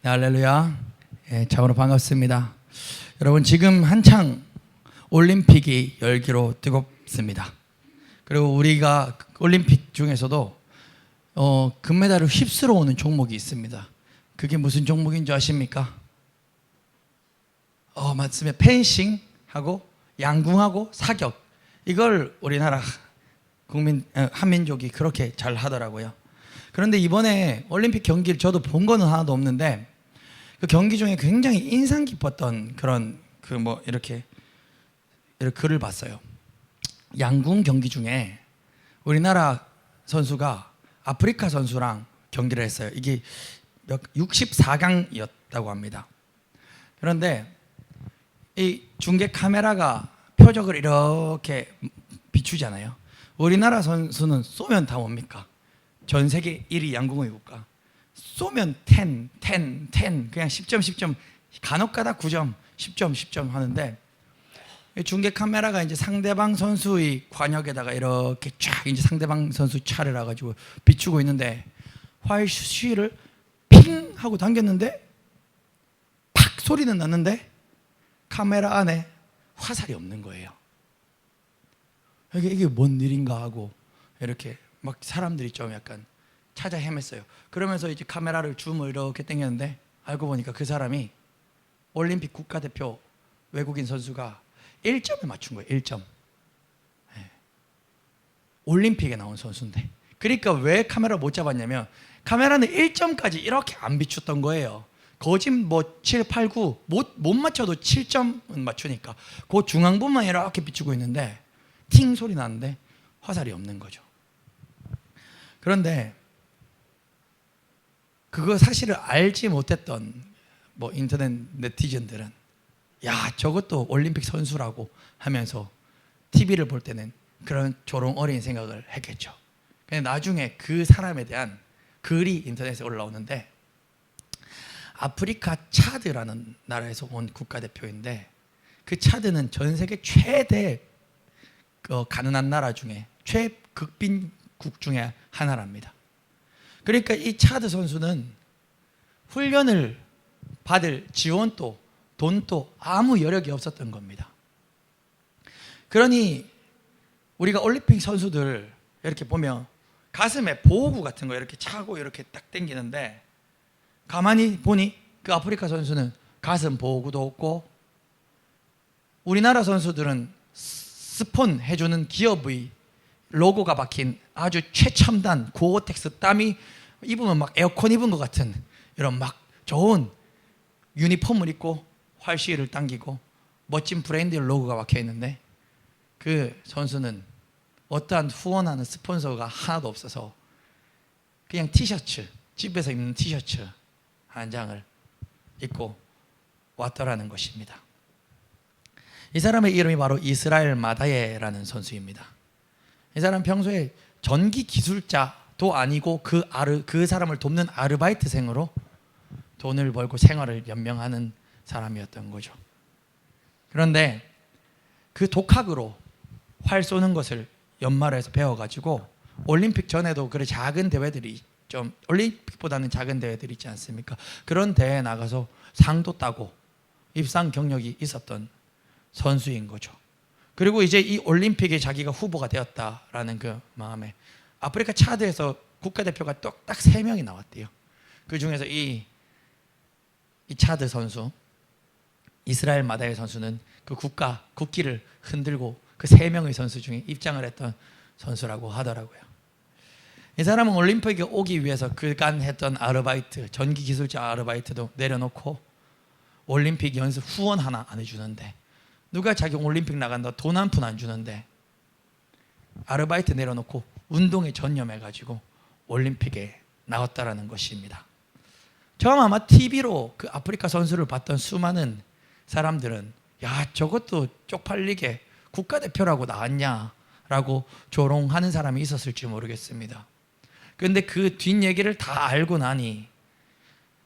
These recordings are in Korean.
네, 할렐루야. 참으로 반갑습니다. 여러분, 지금 한창 올림픽이 열기로 뜨겁습니다. 그리고 우리가 올림픽 중에서도 금메달을 휩쓸어 오는 종목이 있습니다. 그게 무슨 종목인 줄 아십니까? 맞습니다. 펜싱하고 양궁하고 사격, 이걸 우리나라 한민족이 그렇게 잘 하더라고요. 그런데 이번에 올림픽 경기를 저도 본 거는 하나도 없는데, 그 경기 중에 굉장히 인상 깊었던 그런 이렇게 글을 봤어요. 양궁 경기 중에 우리나라 선수가 아프리카 선수랑 경기를 했어요. 이게 64강이었다고 합니다. 그런데 이 중계 카메라가 표적을 이렇게 비추잖아요. 우리나라 선수는 쏘면 다 뭡니까? 전 세계 1위 양궁의 국가. 쏘면 10 그냥 10점 10점, 간혹가다 9점 10점 10점 하는데, 중계 카메라가 이제 상대방 선수의 관역에다가 이렇게 쫙 이제 상대방 선수 차를 놔가지고 비추고 있는데, 활쉬를 핑 하고 당겼는데 팍 소리는 났는데 카메라 안에 화살이 없는 거예요. 이게 뭔 일인가 하고 이렇게 막 사람들이 좀 약간 찾아 헤맸어요. 그러면서 이제 카메라를 줌을 이렇게 당겼는데, 알고 보니까 그 사람이 올림픽 국가대표 외국인 선수가 1점을 맞춘 거예요. 1점. 올림픽에 나온 선수인데. 그러니까 왜 카메라 못 잡았냐면, 카메라는 1점까지 이렇게 안 비췄던 거예요. 거짓 7, 8, 9 못 맞춰도 7점은 맞추니까 그 중앙부만 이렇게 비추고 있는데 팅 소리 나는데 화살이 없는 거죠. 그런데 그거 사실을 알지 못했던 인터넷 네티즌들은, 야, 저것도 올림픽 선수라고 하면서 TV를 볼 때는 그런 조롱 어린 생각을 했겠죠. 근데 나중에 그 사람에 대한 글이 인터넷에 올라오는데, 아프리카 차드라는 나라에서 온 국가대표인데, 그 차드는 전 세계 최대 가난한 나라 중에 최극빈국 중에 하나랍니다. 그러니까 이 차드 선수는 훈련을 받을 지원도 돈도 아무 여력이 없었던 겁니다. 그러니 우리가 올림픽 선수들 이렇게 보면 가슴에 보호구 같은 거 이렇게 차고 이렇게 딱 당기는데, 가만히 보니 그 아프리카 선수는 가슴 보호구도 없고, 우리나라 선수들은 스폰 해주는 기업의 로고가 박힌 아주 최첨단 고어텍스, 땀이 입으면 막 에어컨 입은 것 같은 이런 막 좋은 유니폼을 입고 활시위를 당기고 멋진 브랜드의 로고가 박혀 있는데, 그 선수는 어떠한 후원하는 스폰서가 하나도 없어서 그냥 티셔츠, 집에서 입는 티셔츠 한 장을 입고 왔더라는 것입니다. 이 사람의 이름이 바로 이스라엘 마다예라는 선수입니다. 이 사람 평소에 전기 기술자도 아니고 그 사람을 돕는 아르바이트생으로 돈을 벌고 생활을 연명하는 사람이었던 거죠. 그런데 그 독학으로 활 쏘는 것을 연말에서 배워가지고, 올림픽 전에도 그런 작은 대회들이, 좀 올림픽보다는 작은 대회들이 있지 않습니까? 그런 대회에 나가서 상도 따고 입상 경력이 있었던 선수인 거죠. 그리고 이제 이 올림픽에 자기가 후보가 되었다라는 그 마음에 아프리카 차드에서 국가대표가 딱 3명이 나왔대요. 그 중에서 이 차드 선수, 이스라엘 마다의 선수는 그 국기를 흔들고 그 3명의 선수 중에 입장을 했던 선수라고 하더라고요. 이 사람은 올림픽에 오기 위해서 그간 했던 아르바이트, 전기기술자 아르바이트도 내려놓고 올림픽 연습 후원 하나 안 해주는데, 누가 자기 올림픽 나간다 돈 한 푼 안 주는데 아르바이트 내려놓고 운동에 전념해가지고 올림픽에 나왔다라는 것입니다. 처음 아마 TV로 그 아프리카 선수를 봤던 수많은 사람들은, 야, 저것도 쪽팔리게 국가대표라고 나왔냐라고 조롱하는 사람이 있었을지 모르겠습니다. 그런데 그 뒷얘기를 다 알고 나니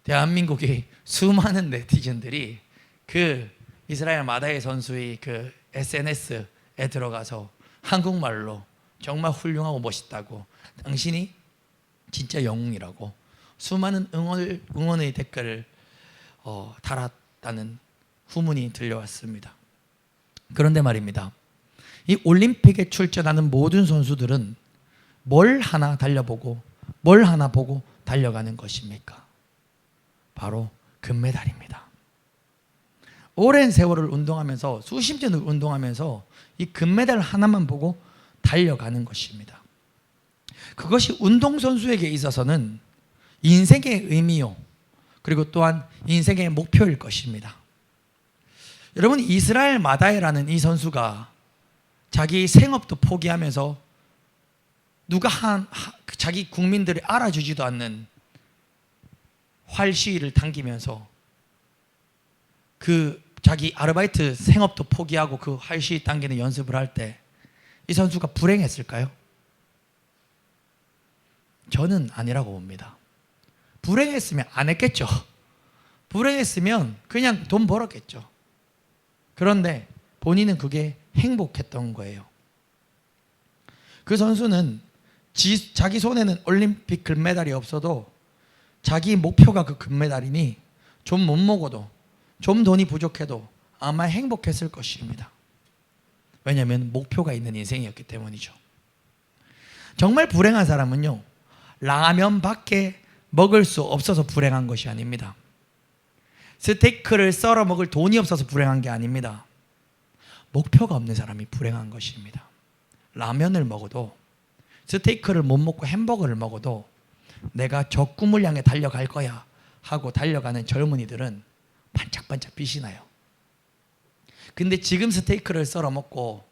대한민국의 수많은 네티즌들이 그 이스라엘 마다예 선수의 그 SNS에 들어가서 한국말로 정말 훌륭하고 멋있다고, 당신이 진짜 영웅이라고 수많은 응원의 댓글을 달았다는 후문이 들려왔습니다. 그런데 말입니다. 이 올림픽에 출전하는 모든 선수들은 뭘 하나 달려보고 뭘 하나 보고 달려가는 것입니까? 바로 금메달입니다. 오랜 세월을 운동하면서 수십 년을 운동하면서 이 금메달 하나만 보고 달려가는 것입니다. 그것이 운동선수에게 있어서는 인생의 의미요, 그리고 또한 인생의 목표일 것입니다. 여러분, 이스라엘 마다에라는 이 선수가 자기 생업도 포기하면서 누가 자기 국민들이 알아주지도 않는 활 시위를 당기면서 그 자기 아르바이트 생업도 포기하고 그 활 시위 당기는 연습을 할 때 이 선수가 불행했을까요? 저는 아니라고 봅니다. 불행했으면 안 했겠죠. 불행했으면 그냥 돈 벌었겠죠. 그런데 본인은 그게 행복했던 거예요. 그 선수는 자기 손에는 올림픽 금메달이 없어도 자기 목표가 그 금메달이니 좀 못 먹어도, 좀 돈이 부족해도 아마 행복했을 것입니다. 왜냐하면 목표가 있는 인생이었기 때문이죠. 정말 불행한 사람은요, 라면밖에 먹을 수 없어서 불행한 것이 아닙니다. 스테이크를 썰어 먹을 돈이 없어서 불행한 게 아닙니다. 목표가 없는 사람이 불행한 것입니다. 라면을 먹어도, 스테이크를 못 먹고 햄버거를 먹어도 내가 저 꿈을 향해 달려갈 거야 하고 달려가는 젊은이들은 반짝반짝 빛이 나요. 근데 지금 스테이크를 썰어 먹고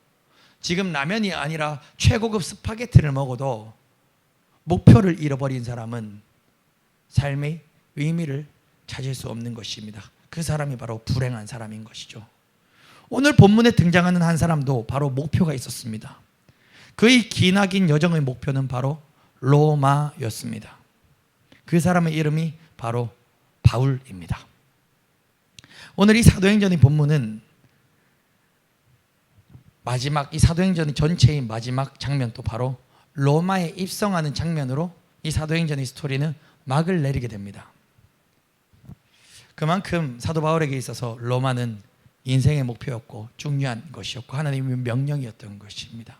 지금 라면이 아니라 최고급 스파게티를 먹어도 목표를 잃어버린 사람은 삶의 의미를 찾을 수 없는 것입니다. 그 사람이 바로 불행한 사람인 것이죠. 오늘 본문에 등장하는 한 사람도 바로 목표가 있었습니다. 그의 기나긴 여정의 목표는 바로 로마였습니다. 그 사람의 이름이 바로 바울입니다. 오늘 이 사도행전의 본문은 마지막, 이 사도행전의 전체의 마지막 장면도 바로 로마에 입성하는 장면으로 이 사도행전의 스토리는 막을 내리게 됩니다. 그만큼 사도 바울에게 있어서 로마는 인생의 목표였고 중요한 것이었고 하나님의 명령이었던 것입니다.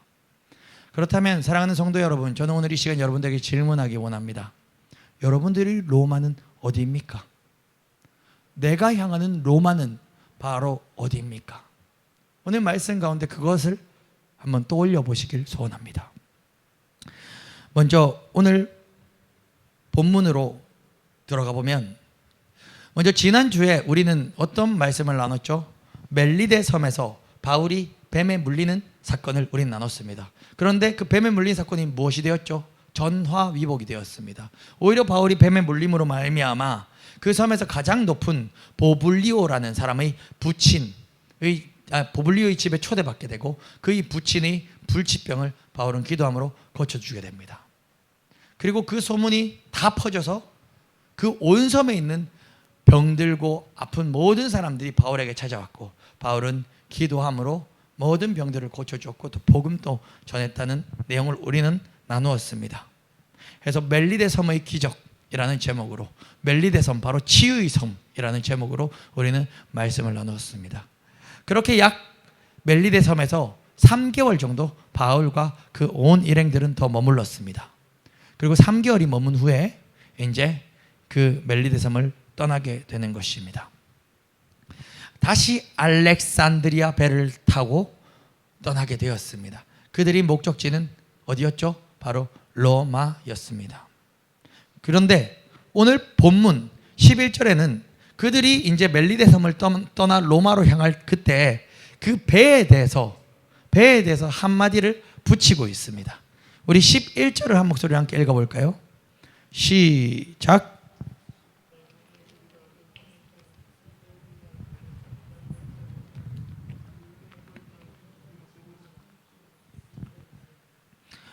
그렇다면 사랑하는 성도 여러분, 저는 오늘 이 시간 여러분들에게 질문하기 원합니다. 여러분들의 로마는 어디입니까? 내가 향하는 로마는 바로 어디입니까? 오늘 말씀 가운데 그것을 한번 떠올려 보시길 소원합니다. 먼저 오늘 본문으로 들어가 보면, 먼저 지난주에 우리는 어떤 말씀을 나눴죠? 멜리데 섬에서 바울이 뱀에 물리는 사건을 우리는 나눴습니다. 그런데 그 뱀에 물린 사건이 무엇이 되었죠? 전화위복이 되었습니다. 오히려 바울이 뱀에 물림으로 말미암아 그 섬에서 가장 높은 보블리오라는 사람의 보블리오의 집에 초대받게 되고 그의 부친의 불치병을 바울은 기도함으로 고쳐주게 됩니다. 그리고 그 소문이 다 퍼져서 그 온 섬에 있는 병들고 아픈 모든 사람들이 바울에게 찾아왔고 바울은 기도함으로 모든 병들을 고쳐줬고 또 복음도 전했다는 내용을 우리는 나누었습니다. 그래서 멜리데 섬의 기적이라는 제목으로, 멜리데 섬, 바로 치유의 섬이라는 제목으로 우리는 말씀을 나누었습니다. 그렇게 약 멜리데 섬에서 3개월 정도 바울과 그 온 일행들은 더 머물렀습니다. 그리고 3개월이 머문 후에 이제 그 멜리데 섬을 떠나게 되는 것입니다. 다시 알렉산드리아 배를 타고 떠나게 되었습니다. 그들이 목적지는 어디였죠? 바로 로마였습니다. 그런데 오늘 본문 11절에는 그들이 이제 멜리데 섬을 떠나 로마로 향할 그때 그 배에 대해서 한마디를 붙이고 있습니다. 우리 11절을 한 목소리로 함께 읽어볼까요? 시작.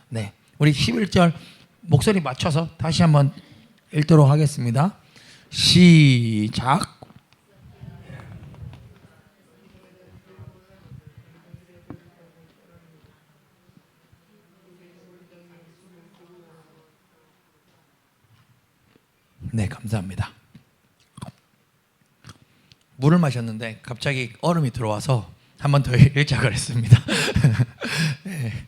네, 우리 11절 목소리 맞춰서 다시 한번 읽도록 하겠습니다. 시작. 네, 감사합니다. 물을 마셨는데 갑자기 얼음이 들어와서 한 번 더 읽자 그랬습니다. 네.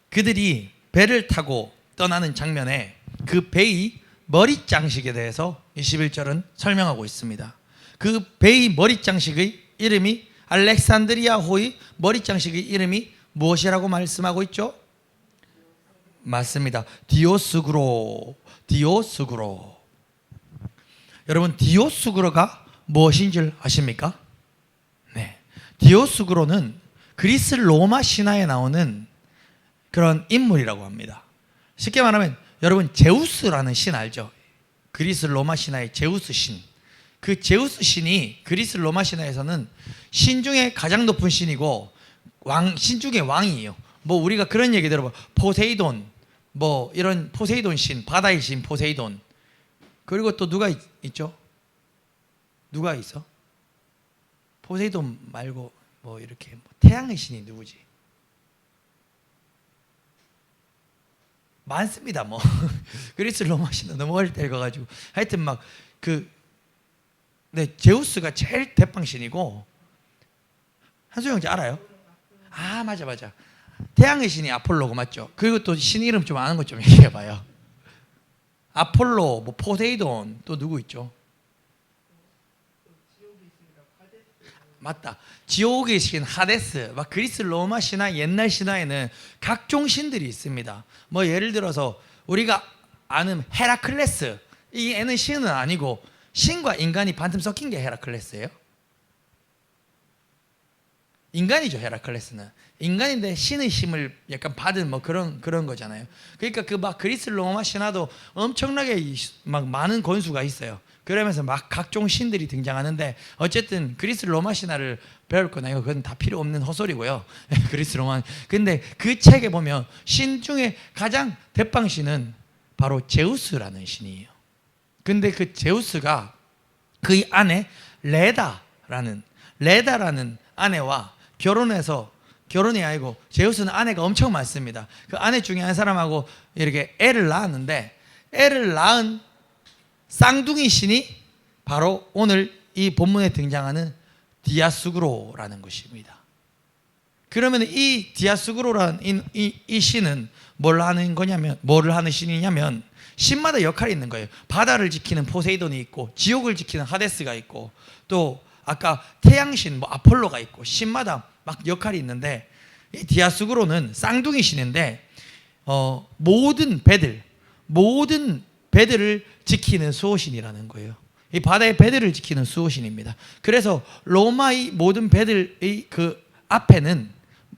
그들이 배를 타고 떠나는 장면에 그 배의 머리 장식에 대해서 21절은 설명하고 있습니다. 그 배의 머리 장식의 이름이 알렉산드리아호의 머리 장식의 이름이 무엇이라고 말씀하고 있죠? 맞습니다. 디오스구로. 여러분, 디오스구로가 무엇인 줄 아십니까? 네. 디오스구로는 그리스 로마 신화에 나오는 그런 인물이라고 합니다. 쉽게 말하면 여러분 제우스라는 신 알죠? 그리스 로마 신화의 제우스 신. 그 제우스 신이 그리스 로마 신화에서는 신 중에 가장 높은 신이고 신 중에 왕이에요. 뭐 우리가 그런 얘기 들어봐. 포세이돈, 뭐 이런 포세이돈 신, 바다의 신 포세이돈. 그리고 또 누가 있죠? 누가 있어? 포세이돈 말고 뭐 이렇게 태양의 신이 누구지? 많습니다. 뭐 그리스 로마 신화 너무 어릴 때 읽어가지고 하여튼 막 제우스가 제일 대빵신이고 한수영 씨 알아요? 아 맞아. 태양의 신이 아폴로고 맞죠? 그리고 또 신 이름 좀 아는 것 좀 얘기해봐요. 아폴로, 뭐 포세이돈, 또 누구 있죠? 맞다. 지옥의 신 하데스. 막 그리스 로마 신화 옛날 신화에는 각종 신들이 있습니다. 뭐 예를 들어서 우리가 아는 헤라클레스. 이 애는 신은 아니고 신과 인간이 반틈 섞인 게 헤라클레스예요. 인간이죠. 헤라클레스는 인간인데 신의 힘을 약간 받은 뭐 그런 거잖아요. 그러니까 그 막 그리스 로마 신화도 엄청나게 막 많은 권수가 있어요. 그러면서 막 각종 신들이 등장하는데 어쨌든 그리스 로마 신화를 배울 거나 그건 다 필요 없는 헛소리고요. 그리스 로마. 근데 그 책에 보면 신 중에 가장 대빵신은 바로 제우스라는 신이에요. 근데 그 제우스가 그의 아내 레다라는 아내와 결혼이 아니고 제우스는 아내가 엄청 많습니다. 그 아내 중에 한 사람하고 이렇게 애를 낳았는데 애를 낳은 쌍둥이 신이 바로 오늘 이 본문에 등장하는 디아스구로라는 것입니다. 그러면 이 디아스구로라는 이 신은 뭐를 하는 신이냐면 신마다 역할이 있는 거예요. 바다를 지키는 포세이돈이 있고 지옥을 지키는 하데스가 있고 또 아까 태양신 뭐 아폴로가 있고 신마다 막 역할이 있는데 이 디아스구로는 쌍둥이 신인데 모든 배들을 지키는 수호신이라는 거예요. 이 바다의 배들을 지키는 수호신입니다. 그래서 로마의 모든 배들의 그 앞에는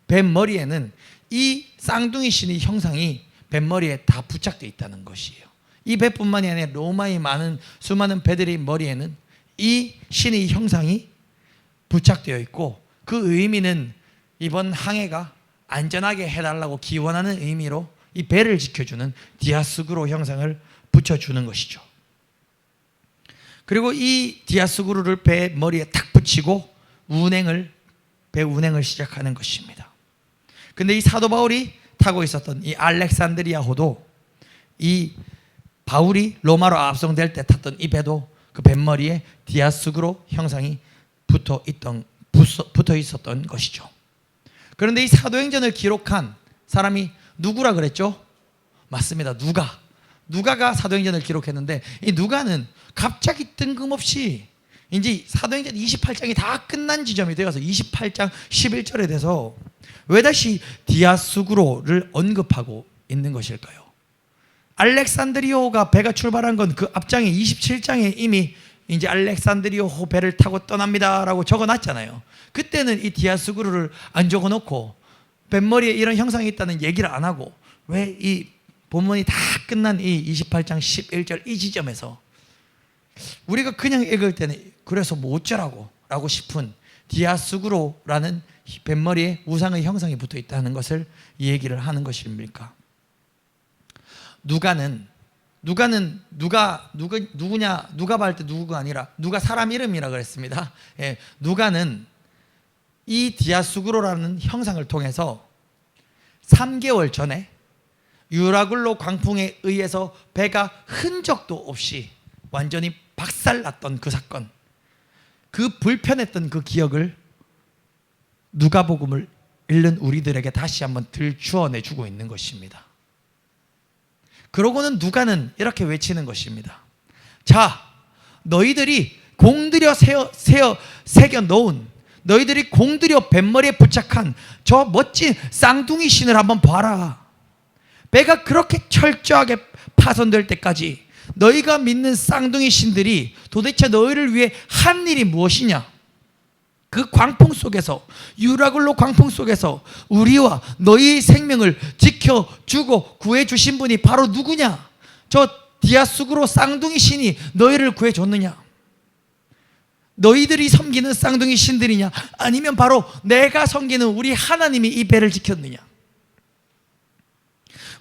뱃머리에는 이 쌍둥이 신의 형상이 뱃머리에 다 부착되어 있다는 것이에요. 이 배뿐만이 아니라 로마의 수많은 배들의 머리에는 이 신의 형상이 부착되어 있고 그 의미는 이번 항해가 안전하게 해달라고 기원하는 의미로 이 배를 지켜주는 디아스구로 형상을 붙여주는 것이죠. 그리고 이 디아스구로를 배 머리에 탁 붙이고 배 운행을 시작하는 것입니다. 근데 이 사도 바울이 타고 있었던 이 알렉산드리아호도 이 바울이 로마로 압송될 때 탔던 이 배도 그 뱃머리에 디아스구로 형상이 붙어 있었던 것이죠. 그런데 이 사도행전을 기록한 사람이 누구라 그랬죠? 맞습니다. 누가가 사도행전을 기록했는데 이 누가는 갑자기 뜬금없이 이제 사도행전 28장이 다 끝난 지점이 되어서 28장 11절에 돼서 왜 다시 디아스구로를 언급하고 있는 것일까요? 알렉산드리오가 배가 출발한 건 그 앞장에 27장에 이미 이제 알렉산드리오 배를 타고 떠납니다라고 적어놨잖아요. 그때는 이 디아스구로를 안 적어놓고 뱃머리에 이런 형상이 있다는 얘기를 안 하고 왜 이 본문이 다 끝난 이 28장 11절 이 지점에서 우리가 그냥 읽을 때는 그래서 뭐 어쩌라고 라고 싶은 디아스구로라는 뱃머리에 우상의 형상이 붙어 있다는 것을 이 얘기를 하는 것입니까? 누구냐 누가 할 때 누구가 아니라 누가 사람 이름이라 그랬습니다. 예, 누가는 이 디아스구로라는 형상을 통해서 3개월 전에 유라굴로 광풍에 의해서 배가 흔적도 없이 완전히 박살났던 그 사건, 그 불편했던 그 기억을 누가복음을 읽는 우리들에게 다시 한번 들추어내 주고 있는 것입니다. 그러고는 누가는 이렇게 외치는 것입니다. 자, 너희들이 공들여 새겨 놓은, 너희들이 공들여 뱃머리에 부착한 저 멋진 쌍둥이 신을 한번 봐라. 배가 그렇게 철저하게 파손될 때까지 너희가 믿는 쌍둥이 신들이 도대체 너희를 위해 한 일이 무엇이냐? 그 광풍 속에서, 유라굴로 광풍 속에서 우리와 너희의 생명을 지켜주고 구해주신 분이 바로 누구냐? 저 디아수그로 쌍둥이 신이 너희를 구해줬느냐? 너희들이 섬기는 쌍둥이 신들이냐? 아니면 바로 내가 섬기는 우리 하나님이 이 배를 지켰느냐?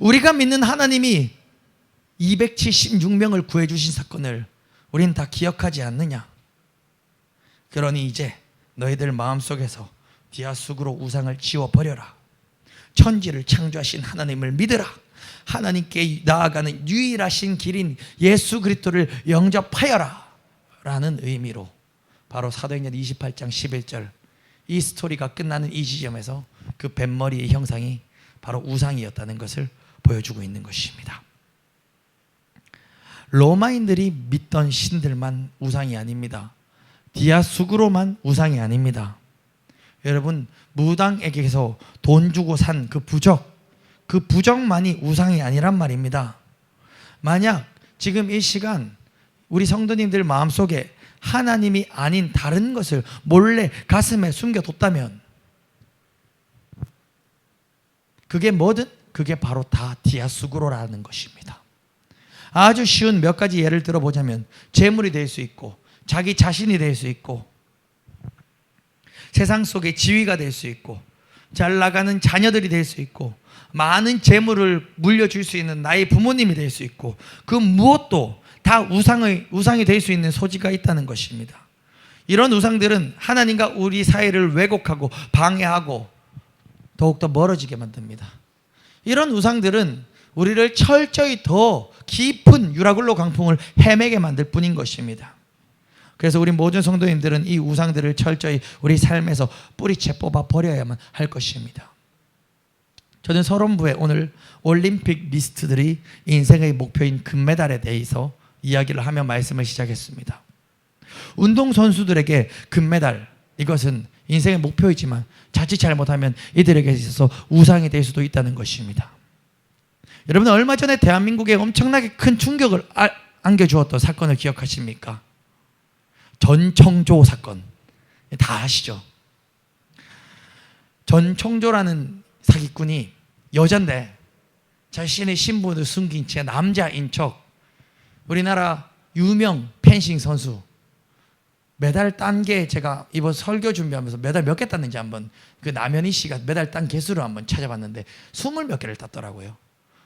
우리가 믿는 하나님이 276명을 구해주신 사건을 우린 다 기억하지 않느냐? 그러니 이제 너희들 마음속에서 디아수그로 우상을 지워버려라. 천지를 창조하신 하나님을 믿으라. 하나님께 나아가는 유일하신 길인 예수 그리스도를 영접하여라 라는 의미로 바로 사도행전 28장 11절, 이 스토리가 끝나는 이 지점에서 그 뱃머리의 형상이 바로 우상이었다는 것을 보여주고 있는 것입니다. 로마인들이 믿던 신들만 우상이 아닙니다. 디아수그로만 우상이 아닙니다. 여러분, 무당에게서 돈 주고 산 그 부적만이 우상이 아니란 말입니다. 만약 지금 이 시간 우리 성도님들 마음속에 하나님이 아닌 다른 것을 몰래 가슴에 숨겨뒀다면 그게 뭐든 그게 바로 다 디아수그로라는 것입니다. 아주 쉬운 몇 가지 예를 들어보자면 재물이 될 수 있고, 자기 자신이 될 수 있고, 세상 속의 지위가 될 수 있고, 잘 나가는 자녀들이 될 수 있고, 많은 재물을 물려줄 수 있는 나의 부모님이 될 수 있고, 그 무엇도 다 우상이 될 수 있는 소지가 있다는 것입니다. 이런 우상들은 하나님과 우리 사이를 왜곡하고 방해하고 더욱더 멀어지게 만듭니다. 이런 우상들은 우리를 철저히 더 깊은 유라굴로 강풍을 헤매게 만들 뿐인 것입니다. 그래서 우리 모든 성도님들은 이 우상들을 철저히 우리 삶에서 뿌리채 뽑아 버려야만 할 것입니다. 저는 서론부에 오늘 올림픽 리스트들이 인생의 목표인 금메달에 대해서 이야기를 하며 말씀을 시작했습니다. 운동선수들에게 금메달, 이것은 인생의 목표이지만 자칫 잘못하면 이들에게 있어서 우상이 될 수도 있다는 것입니다. 여러분, 얼마 전에 대한민국에 엄청나게 큰 충격을 안겨주었던 사건을 기억하십니까? 전청조 사건. 다 아시죠? 전청조라는 사기꾼이 여잔데 자신의 신분을 숨긴 채 남자인 척 우리나라 유명 펜싱 선수 메달 딴 게, 제가 이번 설교 준비하면서 메달 몇 개 땄는지 한번, 그 남현희 씨가 메달 딴 개수를 한번 찾아봤는데 20몇 개를 땄더라고요.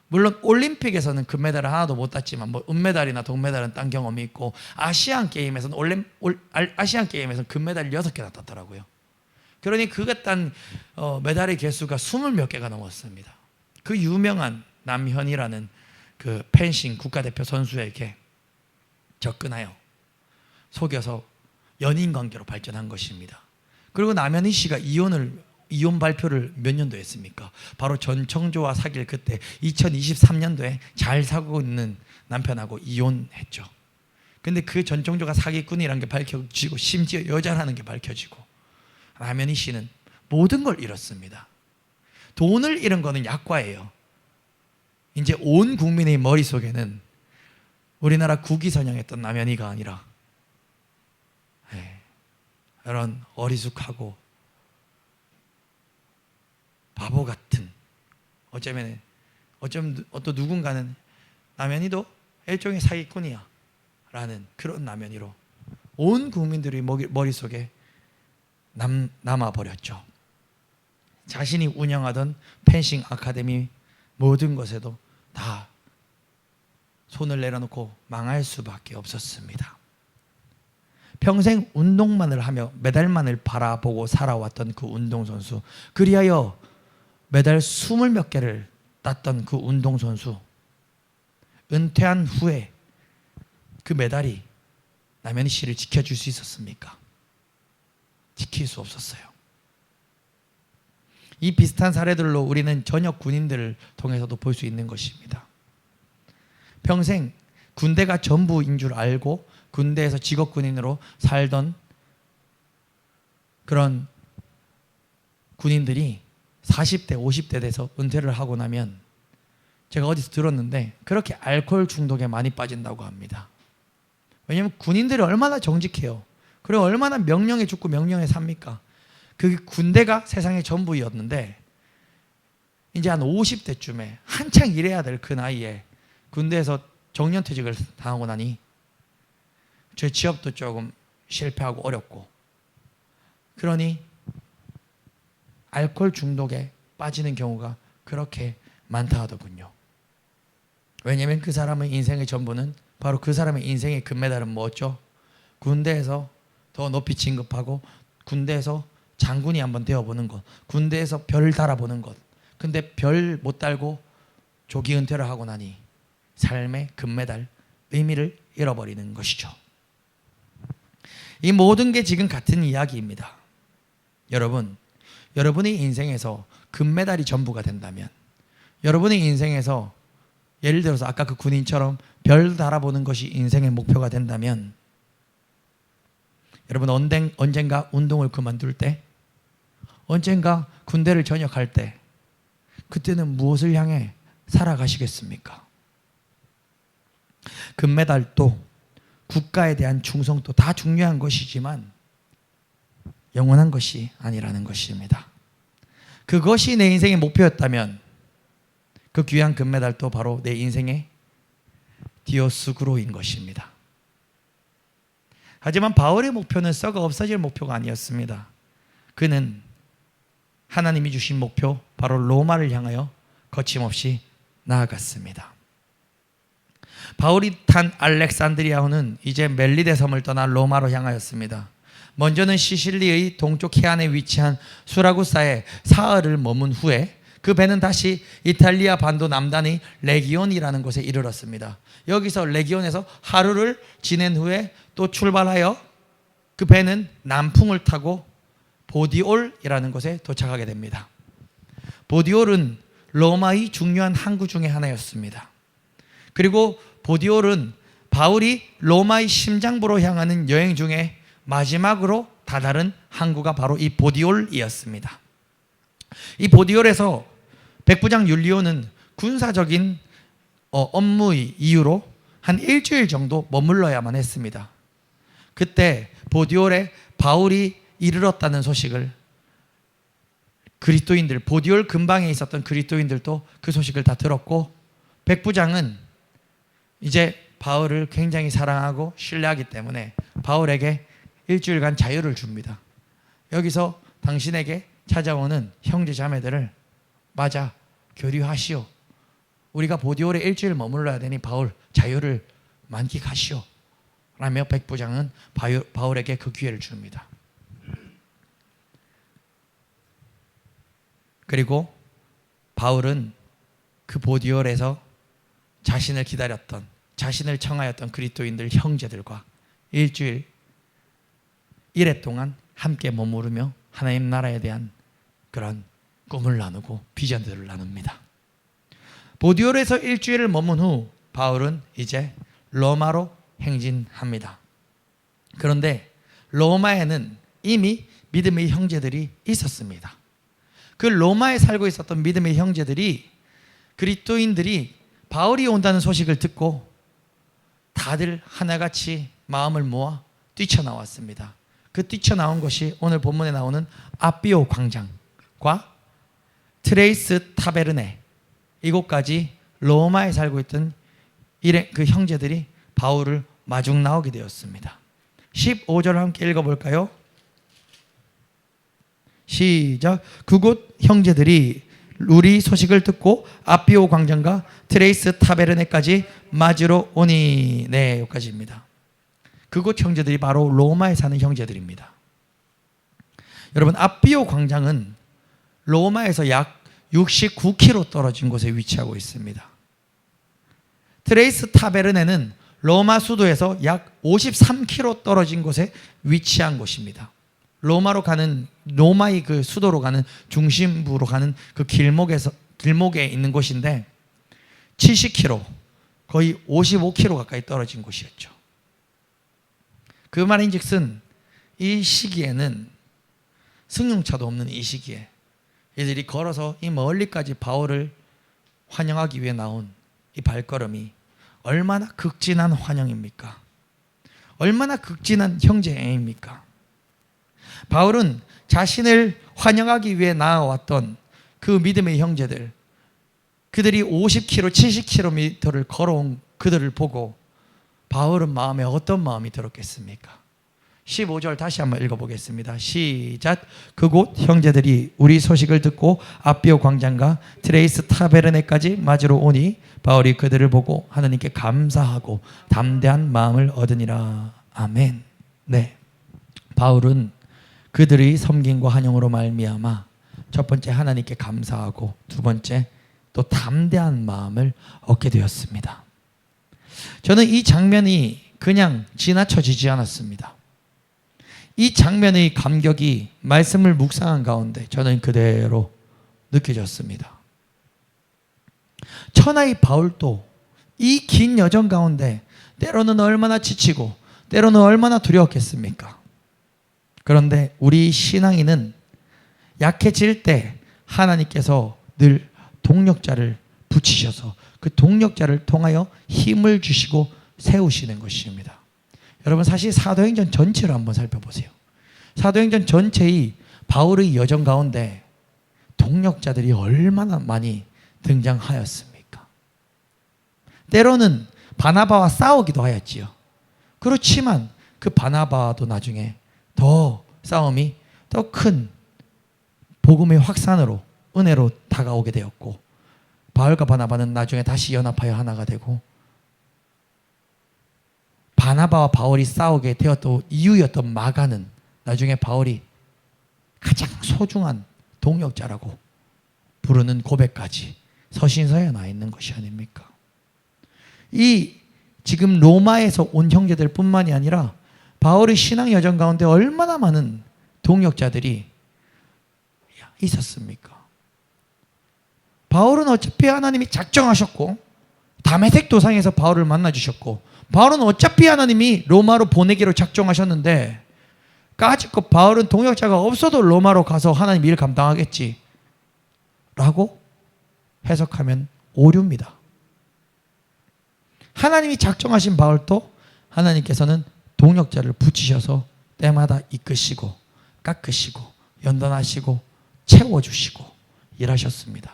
물론 올림픽에서는 금메달을 하나도 못 땄지만 뭐 은메달이나 동메달은 딴 경험이 있고, 아시안 게임에서는 금메달 6개나 땄더라고요. 그러니 그가 딴 메달의 개수가 20몇 개가 넘었습니다. 그 유명한 남현이라는 그 펜싱 국가대표 선수에게 접근하여 속여서 연인 관계로 발전한 것입니다. 그리고 남현희 씨가 이혼 발표를 몇 년도에 했습니까? 바로 전청조와 사귈 그때 2023년도에 잘 사고 있는 남편하고 이혼했죠. 근데 그 전청조가 사기꾼이라는 게 밝혀지고, 심지어 여자라는 게 밝혀지고, 남현희 씨는 모든 걸 잃었습니다. 돈을 잃은 거는 약과예요. 이제 온 국민의 머릿속에는 우리나라 국위선양했던 남현희가 아니라 이런 어리숙하고 바보 같은, 어쩌면 어떤 누군가는 남현희도 일종의 사기꾼이야 라는 그런 남현희로 온 국민들의 머릿속에 남아버렸죠. 자신이 운영하던 펜싱 아카데미 모든 것에도 다 손을 내려놓고 망할 수밖에 없었습니다. 평생 운동만을 하며 메달만을 바라보고 살아왔던 그 운동선수, 그리하여 메달 20몇 개를 땄던 그 운동선수, 은퇴한 후에 그 메달이 남현희 씨를 지켜줄 수 있었습니까? 지킬 수 없었어요. 이 비슷한 사례들로 우리는 전역 군인들을 통해서도 볼 수 있는 것입니다. 평생 군대가 전부인 줄 알고 군대에서 직업군인으로 살던 그런 군인들이 40대, 50대 돼서 은퇴를 하고 나면 제가 어디서 들었는데 그렇게 알코올 중독에 많이 빠진다고 합니다. 왜냐하면 군인들이 얼마나 정직해요. 그리고 얼마나 명령에 죽고 명령에 삽니까? 그 군대가 세상의 전부였는데 이제 한 50대쯤에 한창 일해야 될 그 나이에 군대에서 정년퇴직을 당하고 나니 제 취업도 조금 실패하고 어렵고 그러니 알코올 중독에 빠지는 경우가 그렇게 많다 하더군요. 왜냐하면 그 사람의 인생의 전부는 바로 그 사람의 인생의 금메달은 뭐였죠? 군대에서 더 높이 진급하고 군대에서 장군이 한번 되어보는 것, 군대에서 별 달아보는 것. 근데 별 못 달고 조기 은퇴를 하고 나니 삶의 금메달, 의미를 잃어버리는 것이죠. 이 모든 게 지금 같은 이야기입니다. 여러분, 여러분의 인생에서 금메달이 전부가 된다면, 여러분의 인생에서 예를 들어서 아까 그 군인처럼 별 달아보는 것이 인생의 목표가 된다면, 여러분 언젠가 운동을 그만둘 때, 언젠가 군대를 전역할 때, 그때는 무엇을 향해 살아가시겠습니까? 금메달도 국가에 대한 충성도 다 중요한 것이지만 영원한 것이 아니라는 것입니다. 그것이 내 인생의 목표였다면 그 귀한 금메달도 바로 내 인생의 디오스구로인 것입니다. 하지만 바울의 목표는 썩어 없어질 목표가 아니었습니다. 그는 하나님이 주신 목표 바로 로마를 향하여 거침없이 나아갔습니다. 바울이 탄 알렉산드리아호는 이제 멜리데 섬을 떠나 로마로 향하였습니다. 먼저는 시실리의 동쪽 해안에 위치한 수라구사에 사흘을 머문 후에 그 배는 다시 이탈리아 반도 남단의 레기온이라는 곳에 이르렀습니다. 여기서 레기온에서 하루를 지낸 후에 또 출발하여 그 배는 남풍을 타고 보디올이라는 곳에 도착하게 됩니다. 보디올은 로마의 중요한 항구 중에 하나였습니다. 그리고 보디올은 바울이 로마의 심장부로 향하는 여행 중에 마지막으로 다다른 항구가 바로 이 보디올이었습니다. 이 보디올에서 백부장 율리오는 군사적인 업무의 이유로 한 일주일 정도 머물러야만 했습니다. 그때 보디올에 바울이 이르렀다는 소식을 그리스도인들, 보디올 근방에 있었던 그리스도인들도 그 소식을 다 들었고, 백부장은 이제 바울을 굉장히 사랑하고 신뢰하기 때문에 바울에게 일주일간 자유를 줍니다. 여기서 당신에게 찾아오는 형제 자매들을 맞아 교류하시오. 우리가 보디올에 일주일 머물러야 되니 바울 자유를 만끽하시오. 라며 백부장은 바울에게 그 기회를 줍니다. 그리고 바울은 그 보디올에서 자신을 기다렸던, 자신을 청하였던 그리스도인들 형제들과 일주일 1회 동안 함께 머무르며 하나님 나라에 대한 그런 꿈을 나누고 비전들을 나눕니다. 보디올에서 일주일을 머문 후 바울은 이제 로마로 행진합니다. 그런데 로마에는 이미 믿음의 형제들이 있었습니다. 그 로마에 살고 있었던 믿음의 형제들이, 그리스도인들이 바울이 온다는 소식을 듣고 다들 하나같이 마음을 모아 뛰쳐나왔습니다. 그 뛰쳐나온 것이 오늘 본문에 나오는 아비오 광장과 트레이스 타베르네, 이곳까지 로마에 살고 있던 그 형제들이 바울을 마중 나오게 되었습니다. 15절 함께 읽어볼까요? 시작. 그곳 형제들이 우리 소식을 듣고 아비오 광장과 트레이스 타베르네까지 맞으러 오니. 네, 여기까지입니다. 그곳 형제들이 바로 로마에 사는 형제들입니다. 여러분, 아비오 광장은 로마에서 약 69km 떨어진 곳에 위치하고 있습니다. 트레이스 타베르네는 로마 수도에서 약 53km 떨어진 곳에 위치한 곳입니다. 로마로 가는, 로마의 그 수도로 가는, 중심부로 가는 그 길목에 있는 곳인데 70km, 거의 55km 가까이 떨어진 곳이었죠. 그 말인즉슨 이 시기에는, 승용차도 없는 이 시기에 이들이 걸어서 이 멀리까지 바울을 환영하기 위해 나온 이 발걸음이 얼마나 극진한 환영입니까? 얼마나 극진한 형제애입니까? 바울은 자신을 환영하기 위해 나아왔던 그 믿음의 형제들, 그들이 50km, 70km를 걸어온 그들을 보고 바울은 마음에 어떤 마음이 들었겠습니까? 15절 다시 한번 읽어보겠습니다. 시작. 그곳 형제들이 우리 소식을 듣고 아비오 광장과 트레이스 타베르네까지 맞으러 오니 바울이 그들을 보고 하나님께 감사하고 담대한 마음을 얻으니라. 아멘. 네, 바울은 그들의 섬김과 환영으로 말미암아 첫 번째 하나님께 감사하고 두 번째 또 담대한 마음을 얻게 되었습니다. 저는 이 장면이 그냥 지나쳐지지 않았습니다. 이 장면의 감격이 말씀을 묵상한 가운데 저는 그대로 느껴졌습니다. 천하의 바울도 이 긴 여정 가운데 때로는 얼마나 지치고 때로는 얼마나 두려웠겠습니까? 그런데 우리 신앙인은 약해질 때 하나님께서 늘 동력자를 붙이셔서 그 동력자를 통하여 힘을 주시고 세우시는 것입니다. 여러분, 사실 사도행전 전체를 한번 살펴보세요. 사도행전 전체의 바울의 여정 가운데 동력자들이 얼마나 많이 등장하였습니까? 때로는 바나바와 싸우기도 하였지요. 그렇지만 그 바나바도 나중에 더 싸움이 더 큰 복음의 확산으로, 은혜로 다가오게 되었고, 바울과 바나바는 나중에 다시 연합하여 하나가 되고, 바나바와 바울이 싸우게 되었던 이유였던 마가는 나중에 바울이 가장 소중한 동역자라고 부르는 고백까지 서신서에 나 있는 것이 아닙니까? 이 지금 로마에서 온 형제들 뿐만이 아니라 바울의 신앙 여정 가운데 얼마나 많은 동역자들이 있었습니까? 바울은 어차피 하나님이 작정하셨고 다메섹 도상에서 바울을 만나주셨고, 바울은 어차피 하나님이 로마로 보내기로 작정하셨는데 까짓것 바울은 동역자가 없어도 로마로 가서 하나님 일을 감당하겠지 라고 해석하면 오류입니다. 하나님이 작정하신 바울도 하나님께서는 동역자를 붙이셔서 때마다 이끄시고 깎으시고 연단하시고 채워주시고 일하셨습니다.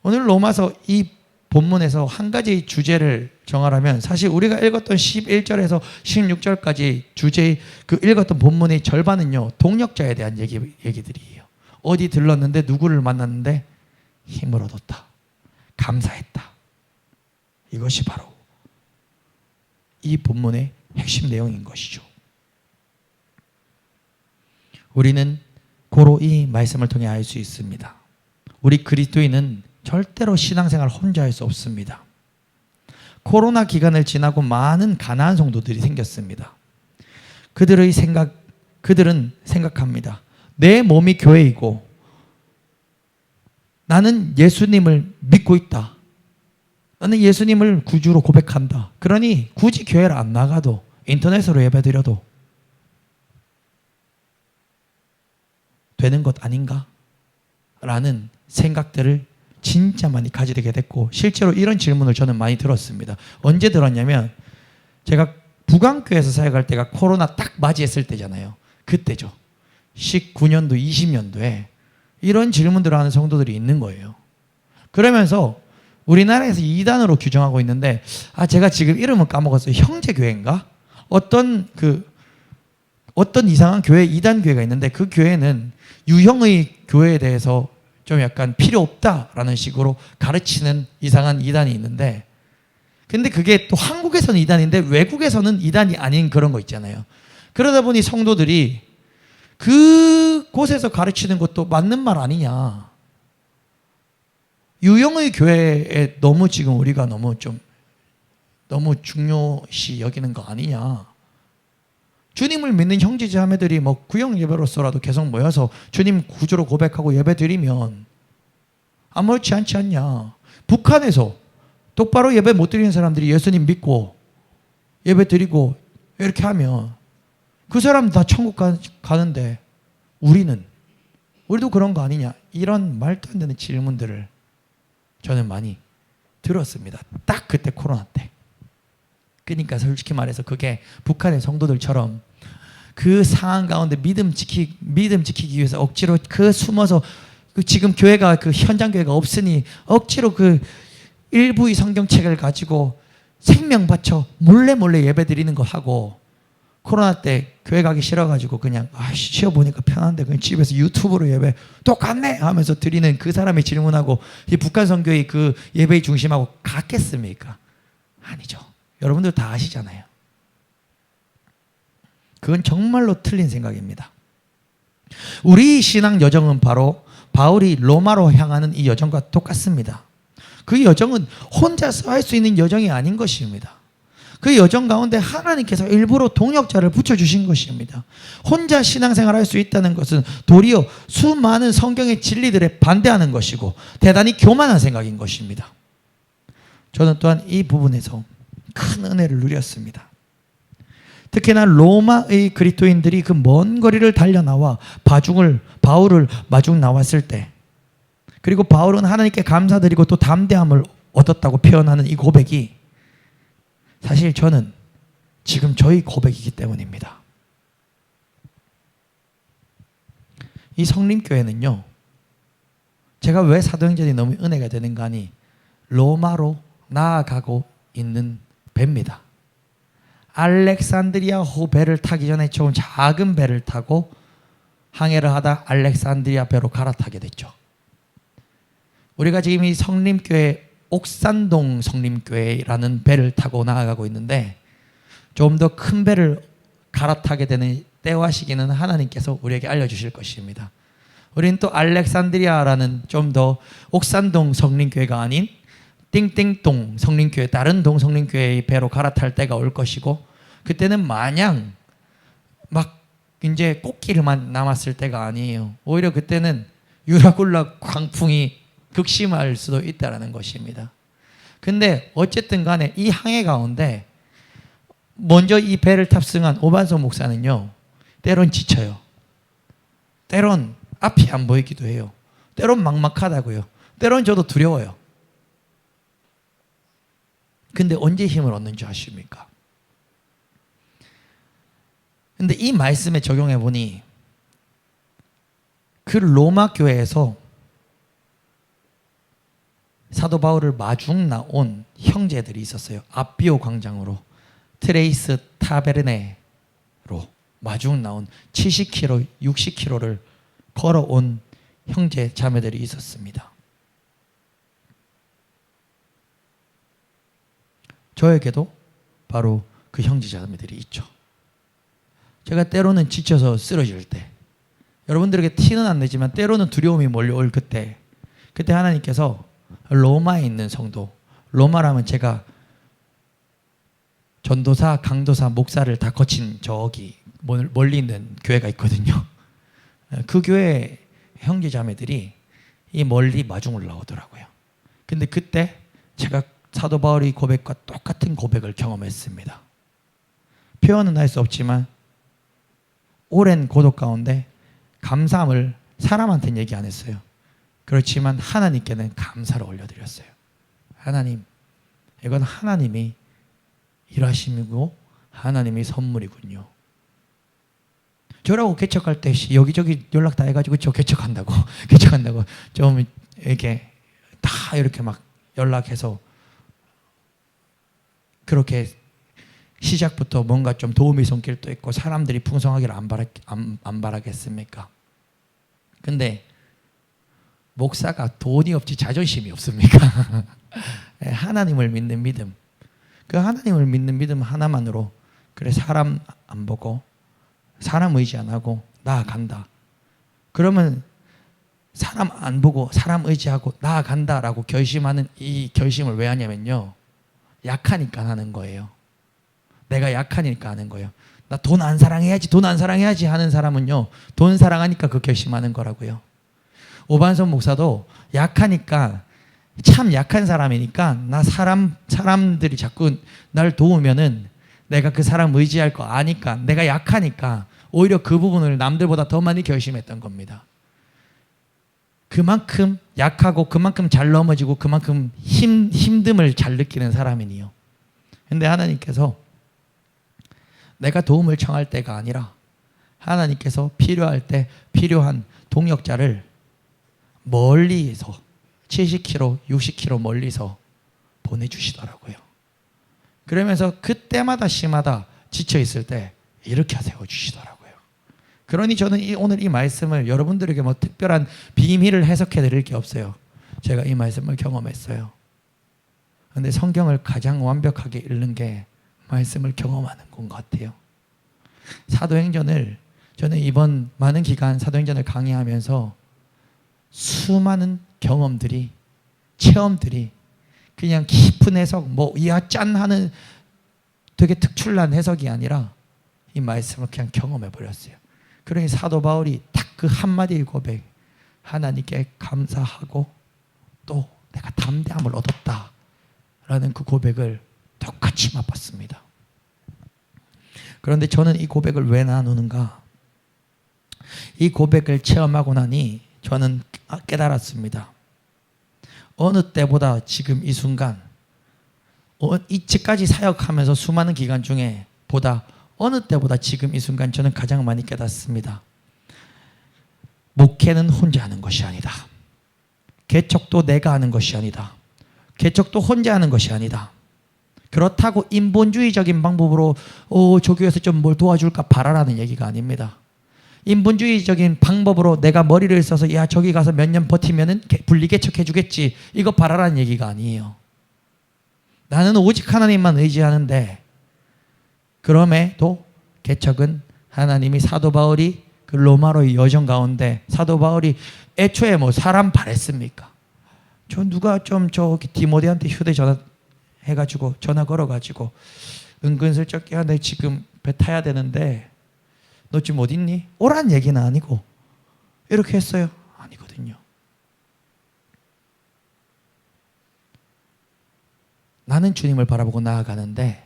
오늘 로마서 이 본문에서 한 가지 주제를 정하라면 사실 우리가 읽었던 11절에서 16절까지 주제의 그 읽었던 본문의 절반은요, 동역자에 대한 얘기들이에요. 어디 들렀는데 누구를 만났는데 힘을 얻었다, 감사했다. 이것이 바로 이 본문의 핵심 내용인 것이죠. 우리는 고로 이 말씀을 통해 알 수 있습니다. 우리 그리스도인은 절대로 신앙생활 혼자 할 수 없습니다. 코로나 기간을 지나고 많은 가난한 성도들이 생겼습니다. 그들은 생각합니다. 내 몸이 교회이고 나는 예수님을 믿고 있다. 나는 예수님을 구주로 고백한다. 그러니 굳이 교회를 안 나가도 인터넷으로 예배드려도 되는 것 아닌가? 라는 생각들을 진짜 많이 가지게 됐고, 실제로 이런 질문을 저는 많이 들었습니다. 언제 들었냐면 제가 북안교회에서 사역할 때가 코로나 딱 맞이했을 때잖아요. 그때죠. 19년도, 20년도에 이런 질문들을 하는 성도들이 있는 거예요. 그러면서 우리나라에서 이단으로 규정하고 있는데, 제가 지금 이름은 까먹었어요. 형제교회인가? 어떤 이상한 교회, 이단 교회가 있는데 그 교회는 유형의 교회에 대해서 좀 약간 필요 없다라는 식으로 가르치는 이상한 이단이 있는데, 근데 그게 또 한국에서는 이단인데 외국에서는 이단이 아닌 그런 거 있잖아요. 그러다 보니 성도들이 그곳에서 가르치는 것도 맞는 말 아니냐, 유형의 교회에 너무 지금 우리가 너무 중요시 여기는 거 아니냐, 주님을 믿는 형제 자매들이 뭐 구역 예배로서라도 계속 모여서 주님 구주로 고백하고 예배 드리면 아무렇지 않지 않냐. 북한에서 똑바로 예배 못 드리는 사람들이 예수님 믿고 예배 드리고 이렇게 하면 그 사람 다 천국 가는데 우리도 그런 거 아니냐. 이런 말도 안 되는 질문들을 저는 많이 들었습니다. 딱 그때 코로나 때. 그러니까 솔직히 말해서 그게 북한의 성도들처럼 그 상황 가운데 믿음 지키기 위해서 억지로 숨어서 지금 교회가 현장 교회가 없으니 억지로 일부의 성경책을 가지고 생명 바쳐 몰래 예배 드리는 거 하고, 코로나 때 교회 가기 싫어가지고 그냥 쉬어보니까 편한데 그냥 집에서 유튜브로 예배 똑같네 하면서 드리는 그 사람이 질문하고 이 북한 선교의 예배의 중심하고 같겠습니까? 아니죠. 여러분들 다 아시잖아요. 그건 정말로 틀린 생각입니다. 우리 신앙 여정은 바로 바울이 로마로 향하는 이 여정과 똑같습니다. 그 여정은 혼자서 할 수 있는 여정이 아닌 것입니다. 그 여정 가운데 하나님께서 일부러 동역자를 붙여주신 것입니다. 혼자 신앙생활을 할 수 있다는 것은 도리어 수많은 성경의 진리들에 반대하는 것이고 대단히 교만한 생각인 것입니다. 저는 또한 이 부분에서 큰 은혜를 누렸습니다. 특히나 로마의 그리스도인들이 그 먼 거리를 달려나와 바울을 마중 나왔을 때, 그리고 바울은 하나님께 감사드리고 또 담대함을 얻었다고 표현하는 이 고백이 사실 저는 지금 저희 고백이기 때문입니다. 이 성림교회는요, 제가 왜 사도행전이 너무 은혜가 되는가 하니 로마로 나아가고 있는 배입니다. 알렉산드리아호 배를 타기 전에 좀 작은 배를 타고 항해를 하다 알렉산드리아 배로 갈아타게 됐죠. 우리가 지금 이 성림교회 옥산동 성림교회라는 배를 타고 나아가고 있는데, 좀 더 큰 배를 갈아타게 되는 때와 시기는 하나님께서 우리에게 알려주실 것입니다. 우리는 또 알렉산드리아라는 좀 더 옥산동 성림교회가 아닌 띵띵동 성림교회, 다른 동 성림교회의 배로 갈아탈 때가 올 것이고, 그때는 마냥 막 이제 꽃길만 남았을 때가 아니에요. 오히려 그때는 유라굴라 광풍이 극심할 수도 있다는 것입니다. 근데 어쨌든 간에 이 항해 가운데 먼저 이 배를 탑승한 오반석 목사는요, 때론 지쳐요. 때론 앞이 안 보이기도 해요. 때론 막막하다고요. 때론 저도 두려워요. 근데 언제 힘을 얻는 줄 아십니까? 근데 이 말씀에 적용해 보니 그 로마 교회에서 사도 바울을 마중 나온 형제들이 있었어요. 아비오 광장으로 트레이스 타베르네로 마중 나온 70km, 60km를 걸어온 형제 자매들이 있었습니다. 저에게도 바로 그 형제 자매들이 있죠. 제가 때로는 지쳐서 쓰러질 때, 여러분들에게 티는 안 내지만 때로는 두려움이 몰려올 그때 하나님께서 로마에 있는 성도, 로마라면 제가 전도사, 강도사, 목사를 다 거친 저기 멀리 있는 교회가 있거든요. 그 교회 형제 자매들이 이 멀리 마중을 나오더라고요. 근데 그때 제가 사도 바울의 고백과 똑같은 고백을 경험했습니다. 표현은 할 수 없지만 오랜 고독 가운데 감사함을 사람한테는 얘기 안 했어요. 그렇지만 하나님께는 감사를 올려드렸어요. 하나님, 이건 하나님이 일하심이고 하나님의 선물이군요. 저라고 개척할 때 여기저기 연락 다 해가지고 저 개척한다고 좀 이렇게 다 이렇게 막 연락해서 그렇게 시작부터 뭔가 좀 도움이 손길도 있고 사람들이 풍성하기를 안 바라겠습니까? 근데 목사가 돈이 없지 자존심이 없습니까? 하나님을 믿는 믿음, 그 하나님을 믿는 믿음 하나만으로 그래 사람 안 보고 사람 의지 안 하고 나아간다. 그러면 사람 안 보고 사람 의지하고 나아간다라고 결심하는 이 결심을 왜 하냐면요, 약하니까 하는 거예요. 내가 약하니까 하는 거예요. 나 돈 안 사랑해야지, 돈 안 사랑해야지 하는 사람은요, 돈 사랑하니까 그 결심하는 거라고요. 오반선 목사도 약하니까, 참 약한 사람이니까 나 사람들이 자꾸 날 도우면은 내가 그 사람 의지할 거 아니까, 내가 약하니까 오히려 그 부분을 남들보다 더 많이 결심했던 겁니다. 그만큼 약하고 그만큼 잘 넘어지고 그만큼 힘듦을 잘 느끼는 사람이니요. 근데 하나님께서 내가 도움을 청할 때가 아니라 하나님께서 필요할 때 필요한 동역자를 멀리서 70km, 60km 멀리서 보내주시더라고요. 그러면서 그때마다 시마다 지쳐있을 때 이렇게 세워주시더라고요. 그러니 저는 오늘 이 말씀을 여러분들에게 뭐 특별한 비밀을 해석해 드릴 게 없어요. 제가 이 말씀을 경험했어요. 그런데 성경을 가장 완벽하게 읽는 게 말씀을 경험하는 것 같아요. 사도행전을 저는 이번 많은 기간 사도행전을 강의하면서 수많은 경험들이, 체험들이 그냥 깊은 해석, 뭐 이야 짠 하는 되게 특출난 해석이 아니라 이 말씀을 그냥 경험해 버렸어요. 그러니 사도 바울이 딱 그 한마디의 고백, 하나님께 감사하고 또 내가 담대함을 얻었다라는 그 고백을 똑같이 맛봤습니다. 그런데 저는 이 고백을 왜 나누는가? 이 고백을 체험하고 나니 저는 깨달았습니다. 어느 때보다 지금 이 순간, 이때까지 사역하면서 수많은 기간 중에 보다 어느 때보다 지금 이 순간 저는 가장 많이 깨닫습니다. 목회는 혼자 하는 것이 아니다. 개척도 내가 하는 것이 아니다. 개척도 혼자 하는 것이 아니다. 그렇다고 인본주의적인 방법으로 저 교회에서 좀 뭘 도와줄까 바라라는 얘기가 아닙니다. 인본주의적인 방법으로 내가 머리를 써서 야 저기 가서 몇 년 버티면은 분리개척해 주겠지, 이거 바라라는 얘기가 아니에요. 나는 오직 하나님만 의지하는데, 그럼에도 개척은 하나님이 사도 바울이 그 로마로의 여정 가운데 사도 바울이 애초에 뭐 사람 바랬습니까? 저 누가 좀 저기 디모데한테 휴대전화 해가지고 전화 걸어가지고 은근슬쩍 야 내 지금 배 타야 되는데 너 지금 어디 있니? 오란 얘기는 아니고 이렇게 했어요? 아니거든요. 나는 주님을 바라보고 나아가는데,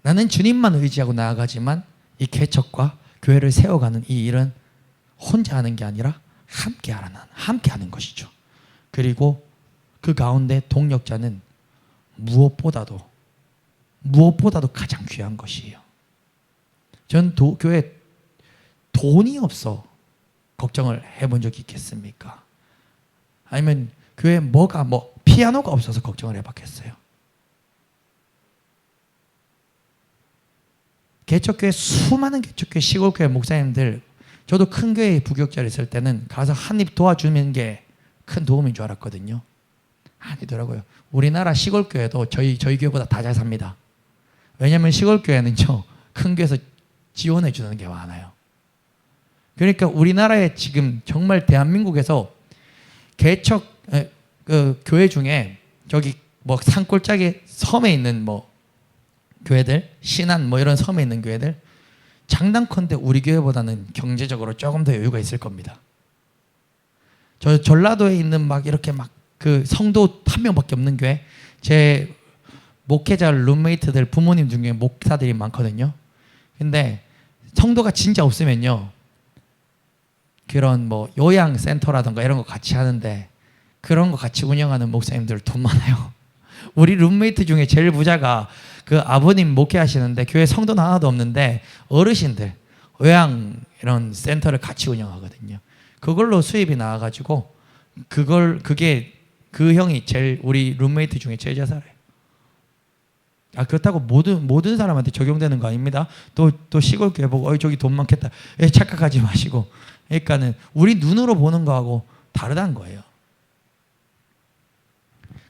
나는 주님만 의지하고 나아가지만 이 개척과 교회를 세워가는 이 일은 혼자 하는 게 아니라 함께 하는 것이죠. 그리고 그 가운데 동력자는 무엇보다도 가장 귀한 것이에요. 전 교회 돈이 없어 걱정을 해본 적이 있겠습니까? 아니면 교회 피아노가 없어서 걱정을 해봤겠어요? 개척교회, 수많은 개척교회, 시골교회 목사님들, 저도 큰 교회 부교육자를 있을 때는 가서 한 입 도와주는 게 큰 도움인 줄 알았거든요. 아니더라고요. 우리나라 시골교회도 저희 교회보다 다 잘 삽니다. 왜냐하면 시골교회는요, 큰 교회에서 지원해 주는 게 많아요. 그러니까 우리나라에 지금 정말 대한민국에서 개척 그 교회 중에 저기 뭐 산골짜기 섬에 있는 뭐 교회들, 신안 뭐 이런 섬에 있는 교회들, 장담컨대 우리 교회보다는 경제적으로 조금 더 여유가 있을 겁니다. 저 전라도에 있는 막 이렇게 막 그 성도 한 명밖에 없는 교회, 제 목회자 룸메이트들 부모님 중에 목사들이 많거든요. 근데 성도가 진짜 없으면요, 그런 뭐 요양센터라든가 이런 거 같이 하는데 그런 거 같이 운영하는 목사님들 돈 많아요. 우리 룸메이트 중에 제일 부자가 그 아버님 목회하시는데 교회 성도는 하나도 없는데 어르신들 요양 이런 센터를 같이 운영하거든요. 그걸로 수입이 나와가지고 그게 그 형이 제일 우리 룸메이트 중에 제일 잘 살아요. 그렇다고 모든 사람한테 적용되는 거 아닙니다. 또 시골 교회 보고 저기 돈 많겠다 착각하지 마시고, 그러니까는 우리 눈으로 보는 거하고 다르다는 거예요.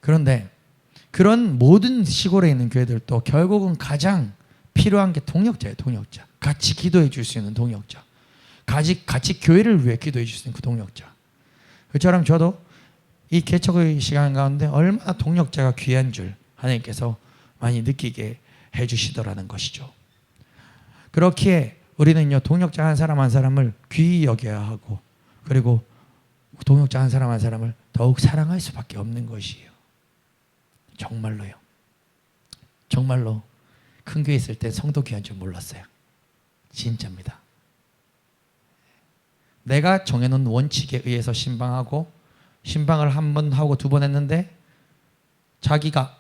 그런데 그런 모든 시골에 있는 교회들도 결국은 가장 필요한 게 동역자예요. 동역자. 같이 기도해 줄 수 있는 동역자. 같이 교회를 위해 기도해 줄 수 있는 그 동역자. 그처럼 저도 이 개척의 시간 가운데 얼마나 동역자가 귀한 줄 하나님께서 많이 느끼게 해주시더라는 것이죠. 그렇기에 우리는요, 동역자 한 사람 한 사람을 귀히 여겨야 하고, 그리고 동역자 한 사람 한 사람을 더욱 사랑할 수밖에 없는 것이에요. 정말로요. 정말로 큰 교회 있을 때 성도 귀한 줄 몰랐어요. 진짜입니다. 내가 정해놓은 원칙에 의해서 신방하고, 신방을 한 번 하고 두 번 했는데 자기가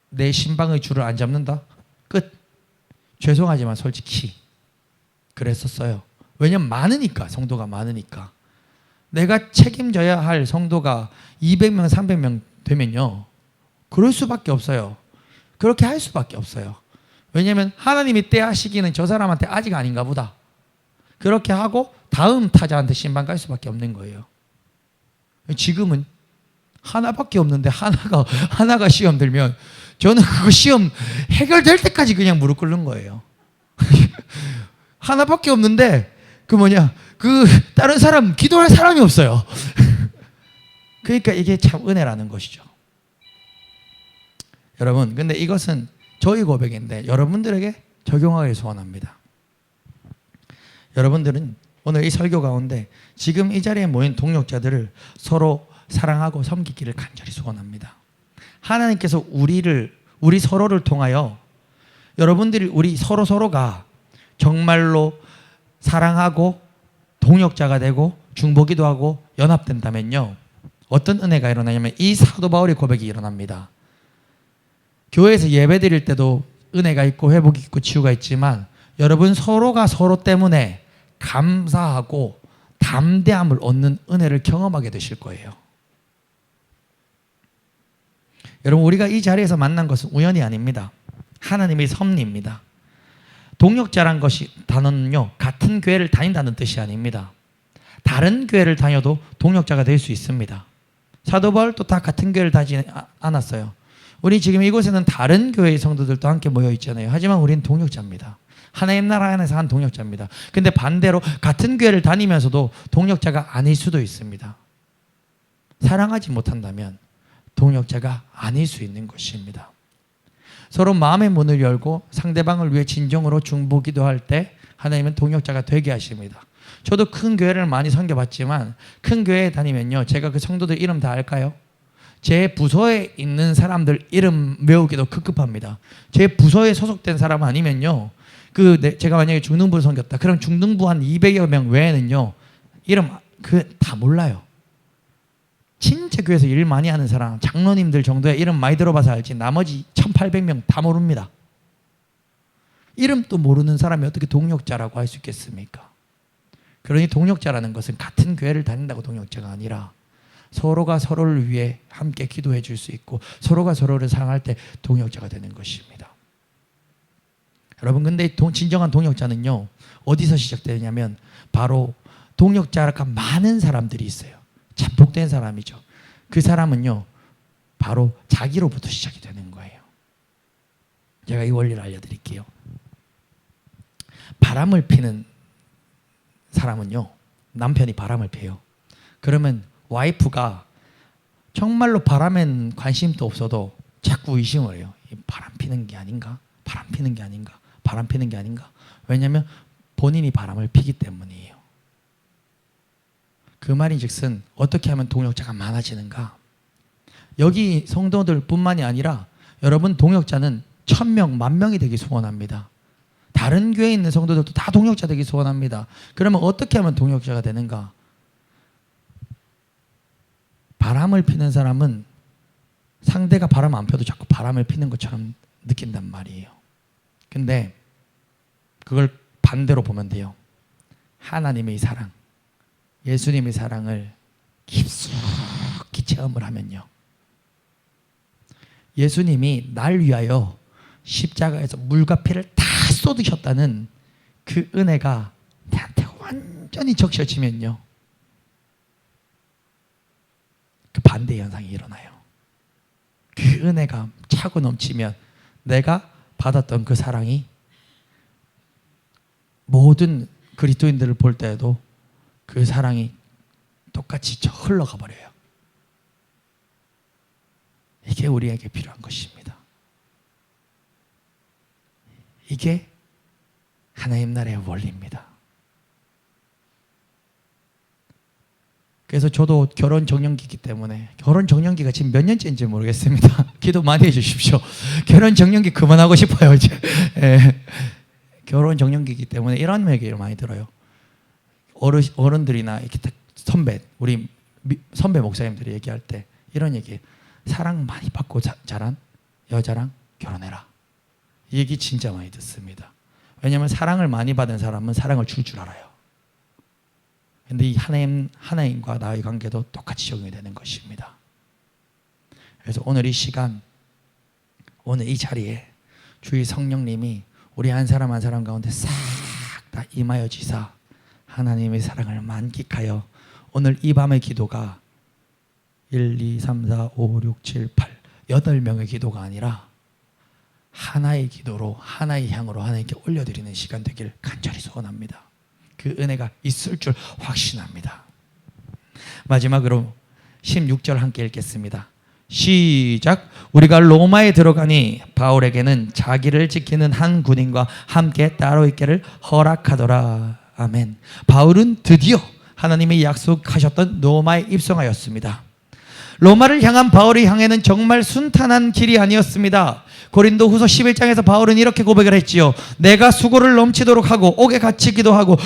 내 신방의 줄을 안 잡는다? 끝. 죄송하지만 솔직히 그랬었어요. 왜냐면 많으니까, 성도가 많으니까. 내가 책임져야 할 성도가 200명, 300명 되면요, 그럴 수밖에 없어요. 그렇게 할 수밖에 없어요. 왜냐하면 하나님이 때 하시기는 저 사람한테 아직 아닌가 보다. 그렇게 하고 다음 타자한테 신방 갈 수밖에 없는 거예요. 지금은 하나밖에 없는데 하나가 시험 들면 저는 그거 시험 해결될 때까지 그냥 무릎 꿇는 거예요. 하나밖에 없는데 다른 사람 기도할 사람이 없어요. 그러니까 이게 참 은혜라는 것이죠. 여러분, 근데 이것은 저희 고백인데 여러분들에게 적용하길 소원합니다. 여러분들은 오늘 이 설교 가운데 지금 이 자리에 모인 동역자들을 서로 사랑하고 섬기기를 간절히 소원합니다. 하나님께서 우리 서로를 통하여 여러분들이 우리 서로가 정말로 사랑하고 동역자가 되고 중보기도 하고 연합된다면요, 어떤 은혜가 일어나냐면 이 사도 바울의 고백이 일어납니다. 교회에서 예배 드릴 때도 은혜가 있고 회복이 있고 치유가 있지만 여러분 서로가 서로 때문에 감사하고 담대함을 얻는 은혜를 경험하게 되실 거예요. 여러분, 우리가 이 자리에서 만난 것은 우연이 아닙니다. 하나님의 섭리입니다. 동역자란 것이 단어는요, 같은 교회를 다닌다는 뜻이 아닙니다. 다른 교회를 다녀도 동역자가 될 수 있습니다. 사도 바울도 다 같은 교회를 다니지 않았어요. 우리 지금 이곳에는 다른 교회의 성도들도 함께 모여 있잖아요. 하지만 우리는 동역자입니다. 하나님 나라 안에서 한 동역자입니다. 근데 반대로 같은 교회를 다니면서도 동역자가 아닐 수도 있습니다. 사랑하지 못한다면 동역자가 아닐 수 있는 것입니다. 서로 마음의 문을 열고 상대방을 위해 진정으로 중보기도 할 때 하나님은 동역자가 되게 하십니다. 저도 큰 교회를 많이 섬겨봤지만 큰 교회에 다니면요, 제가 그 성도들 이름 다 알까요? 제 부서에 있는 사람들 이름 외우기도 급급합니다. 제 부서에 소속된 사람 아니면요, 제가 만약에 중등부를 섬겼다, 그럼 중등부 한 200여 명 외에는요, 이름 다 몰라요. 진짜 교회에서 일 많이 하는 사람, 장로님들 정도의 이름 많이 들어봐서 알지 나머지 1800명 다 모릅니다. 이름도 모르는 사람이 어떻게 동역자라고 할 수 있겠습니까? 그러니 동역자라는 것은 같은 교회를 다닌다고 동역자가 아니라 서로가 서로를 위해 함께 기도해 줄 수 있고 서로가 서로를 사랑할 때 동역자가 되는 것입니다. 여러분, 근데 진정한 동역자는요, 어디서 시작되냐면 바로 동역자가 많은 사람들이 있어요. 참 복된 사람이죠. 그 사람은요, 바로 자기로부터 시작이 되는 거예요. 제가 이 원리를 알려드릴게요. 바람을 피는 사람은요, 남편이 바람을 피워요. 그러면 와이프가 정말로 바람엔 관심도 없어도 자꾸 의심을 해요. 바람 피는 게 아닌가? 바람 피는 게 아닌가? 바람 피는 게 아닌가? 왜냐하면 본인이 바람을 피기 때문이에요. 그 말인즉슨 어떻게 하면 동역자가 많아지는가? 여기 성도들 뿐만이 아니라 여러분 동역자는 1000명, 10,000명이 되기 소원합니다. 다른 교회에 있는 성도들도 다 동역자 되기 소원합니다. 그러면 어떻게 하면 동역자가 되는가? 바람을 피는 사람은 상대가 바람 안 펴도 자꾸 바람을 피는 것처럼 느낀단 말이에요. 근데 그걸 반대로 보면 돼요. 하나님의 사랑, 예수님의 사랑을 깊숙이 체험을 하면요, 예수님이 날 위하여 십자가에서 물과 피를 다 쏟으셨다는 그 은혜가 내한테 완전히 적셔지면요, 그 반대 현상이 일어나요. 그 은혜가 차고 넘치면 내가 받았던 그 사랑이 모든 그리스도인들을 볼 때에도 그 사랑이 똑같이 흘러가 버려요. 이게 우리에게 필요한 것입니다. 이게 하나님 나라의 원리입니다. 그래서 저도 결혼 정년기이기 때문에, 결혼 정년기가 지금 몇 년째인지 모르겠습니다. 기도 많이 해주십시오. 결혼 정년기 그만하고 싶어요 이제. 예. 결혼 정년기이기 때문에 이런 얘기를 많이 들어요. 어른들이나 이렇게 선배, 우리 선배 목사님들이 얘기할 때 이런 얘기, 사랑 많이 받고 자란 여자랑 결혼해라. 이 얘기 진짜 많이 듣습니다. 왜냐하면 사랑을 많이 받은 사람은 사랑을 줄 줄 알아요. 근데 이 하나님과 나의 관계도 똑같이 적용이 되는 것입니다. 그래서 오늘 이 시간, 오늘 이 자리에 주의 성령님이 우리 한 사람 한 사람 가운데 싹 다 임하여 지사 하나님의 사랑을 만끽하여 오늘 이 밤의 기도가 1, 2, 3, 4, 5, 6, 7, 8 8명의 기도가 아니라 하나의 기도로, 하나의 향으로 하나님께 올려드리는 시간 되길 간절히 소원합니다. 그 은혜가 있을 줄 확신합니다. 마지막으로 16절 함께 읽겠습니다. 시작. 우리가 로마에 들어가니 바울에게는 자기를 지키는 한 군인과 함께 따로 있기를 허락하더라. 아멘. 바울은 드디어 하나님이 약속하셨던 로마에 입성하였습니다. 로마를 향한 바울의 향해는 정말 순탄한 길이 아니었습니다. 고린도 후서 11장에서 바울은 이렇게 고백을 했지요. 내가 수고를 넘치도록 하고 옥에 갇히기도 하고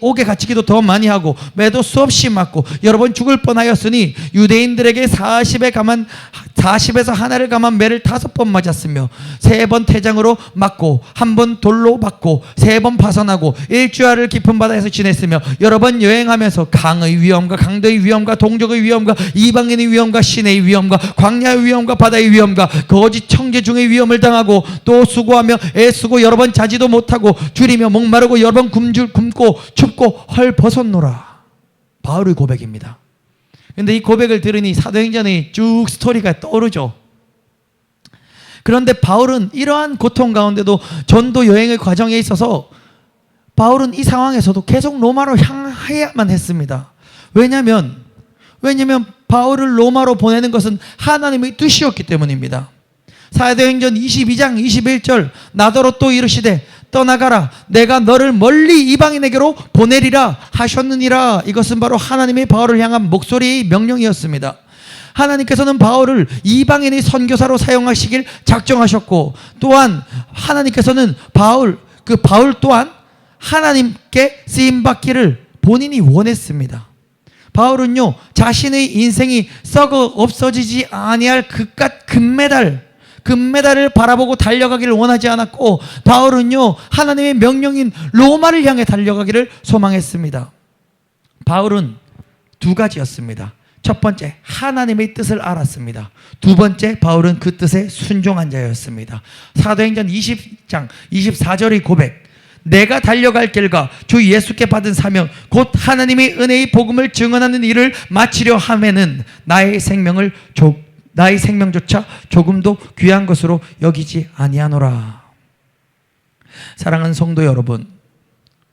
옥에 갇히기도 더 많이 하고 매도 수없이 맞고 여러 번 죽을 뻔하였으니 유대인들에게 40에서 하나를 감한 매를 5번 맞았으며 3번 태장으로 맞고 1번 돌로 맞고 3번 파선하고 일주일을 깊은 바다에서 지냈으며 여러 번 여행하면서 강의 위험과 강도의 위험과 동족의 위험과 이방인의 위험과 신의 위험과 광야의 위험과 바다의 위험과 거짓 청제 중의 위험을 당하고 또 수고하며 애쓰고 여러 번 자지도 못하고 줄이며 목마르고 여러 번 굶고 춥고 헐 벗었노라. 바울의 고백입니다. 그런데 이 고백을 들으니 사도행전의 쭉 스토리가 떠오르죠. 그런데 바울은 이러한 고통 가운데도 전도 여행의 과정에 있어서 바울은 이 상황에서도 계속 로마로 향해야만 했습니다. 왜냐하면 바울을 로마로 보내는 것은 하나님의 뜻이었기 때문입니다. 사도행전 22장 21절 나더러 또 이르시되 떠나가라 내가 너를 멀리 이방인에게로 보내리라 하셨느니라. 이것은 바로 하나님의 바울을 향한 목소리의 명령이었습니다. 하나님께서는 바울을 이방인의 선교사로 사용하시길 작정하셨고 또한 하나님께서는 바울 또한 하나님께 쓰임받기를 본인이 원했습니다. 바울은요 자신의 인생이 썩어 없어지지 아니할 그깟 금메달을 바라보고 달려가기를 원하지 않았고 바울은요 하나님의 명령인 로마를 향해 달려가기를 소망했습니다. 바울은 2가지였습니다. 첫 번째, 하나님의 뜻을 알았습니다. 두 번째, 바울은 그 뜻에 순종한 자였습니다. 사도행전 20장 24절의 고백, 내가 달려갈 길과 주 예수께 받은 사명 곧 하나님의 은혜의 복음을 증언하는 일을 마치려 하면은 나의 생명조차 조금도 귀한 것으로 여기지 아니하노라. 사랑하는 성도 여러분,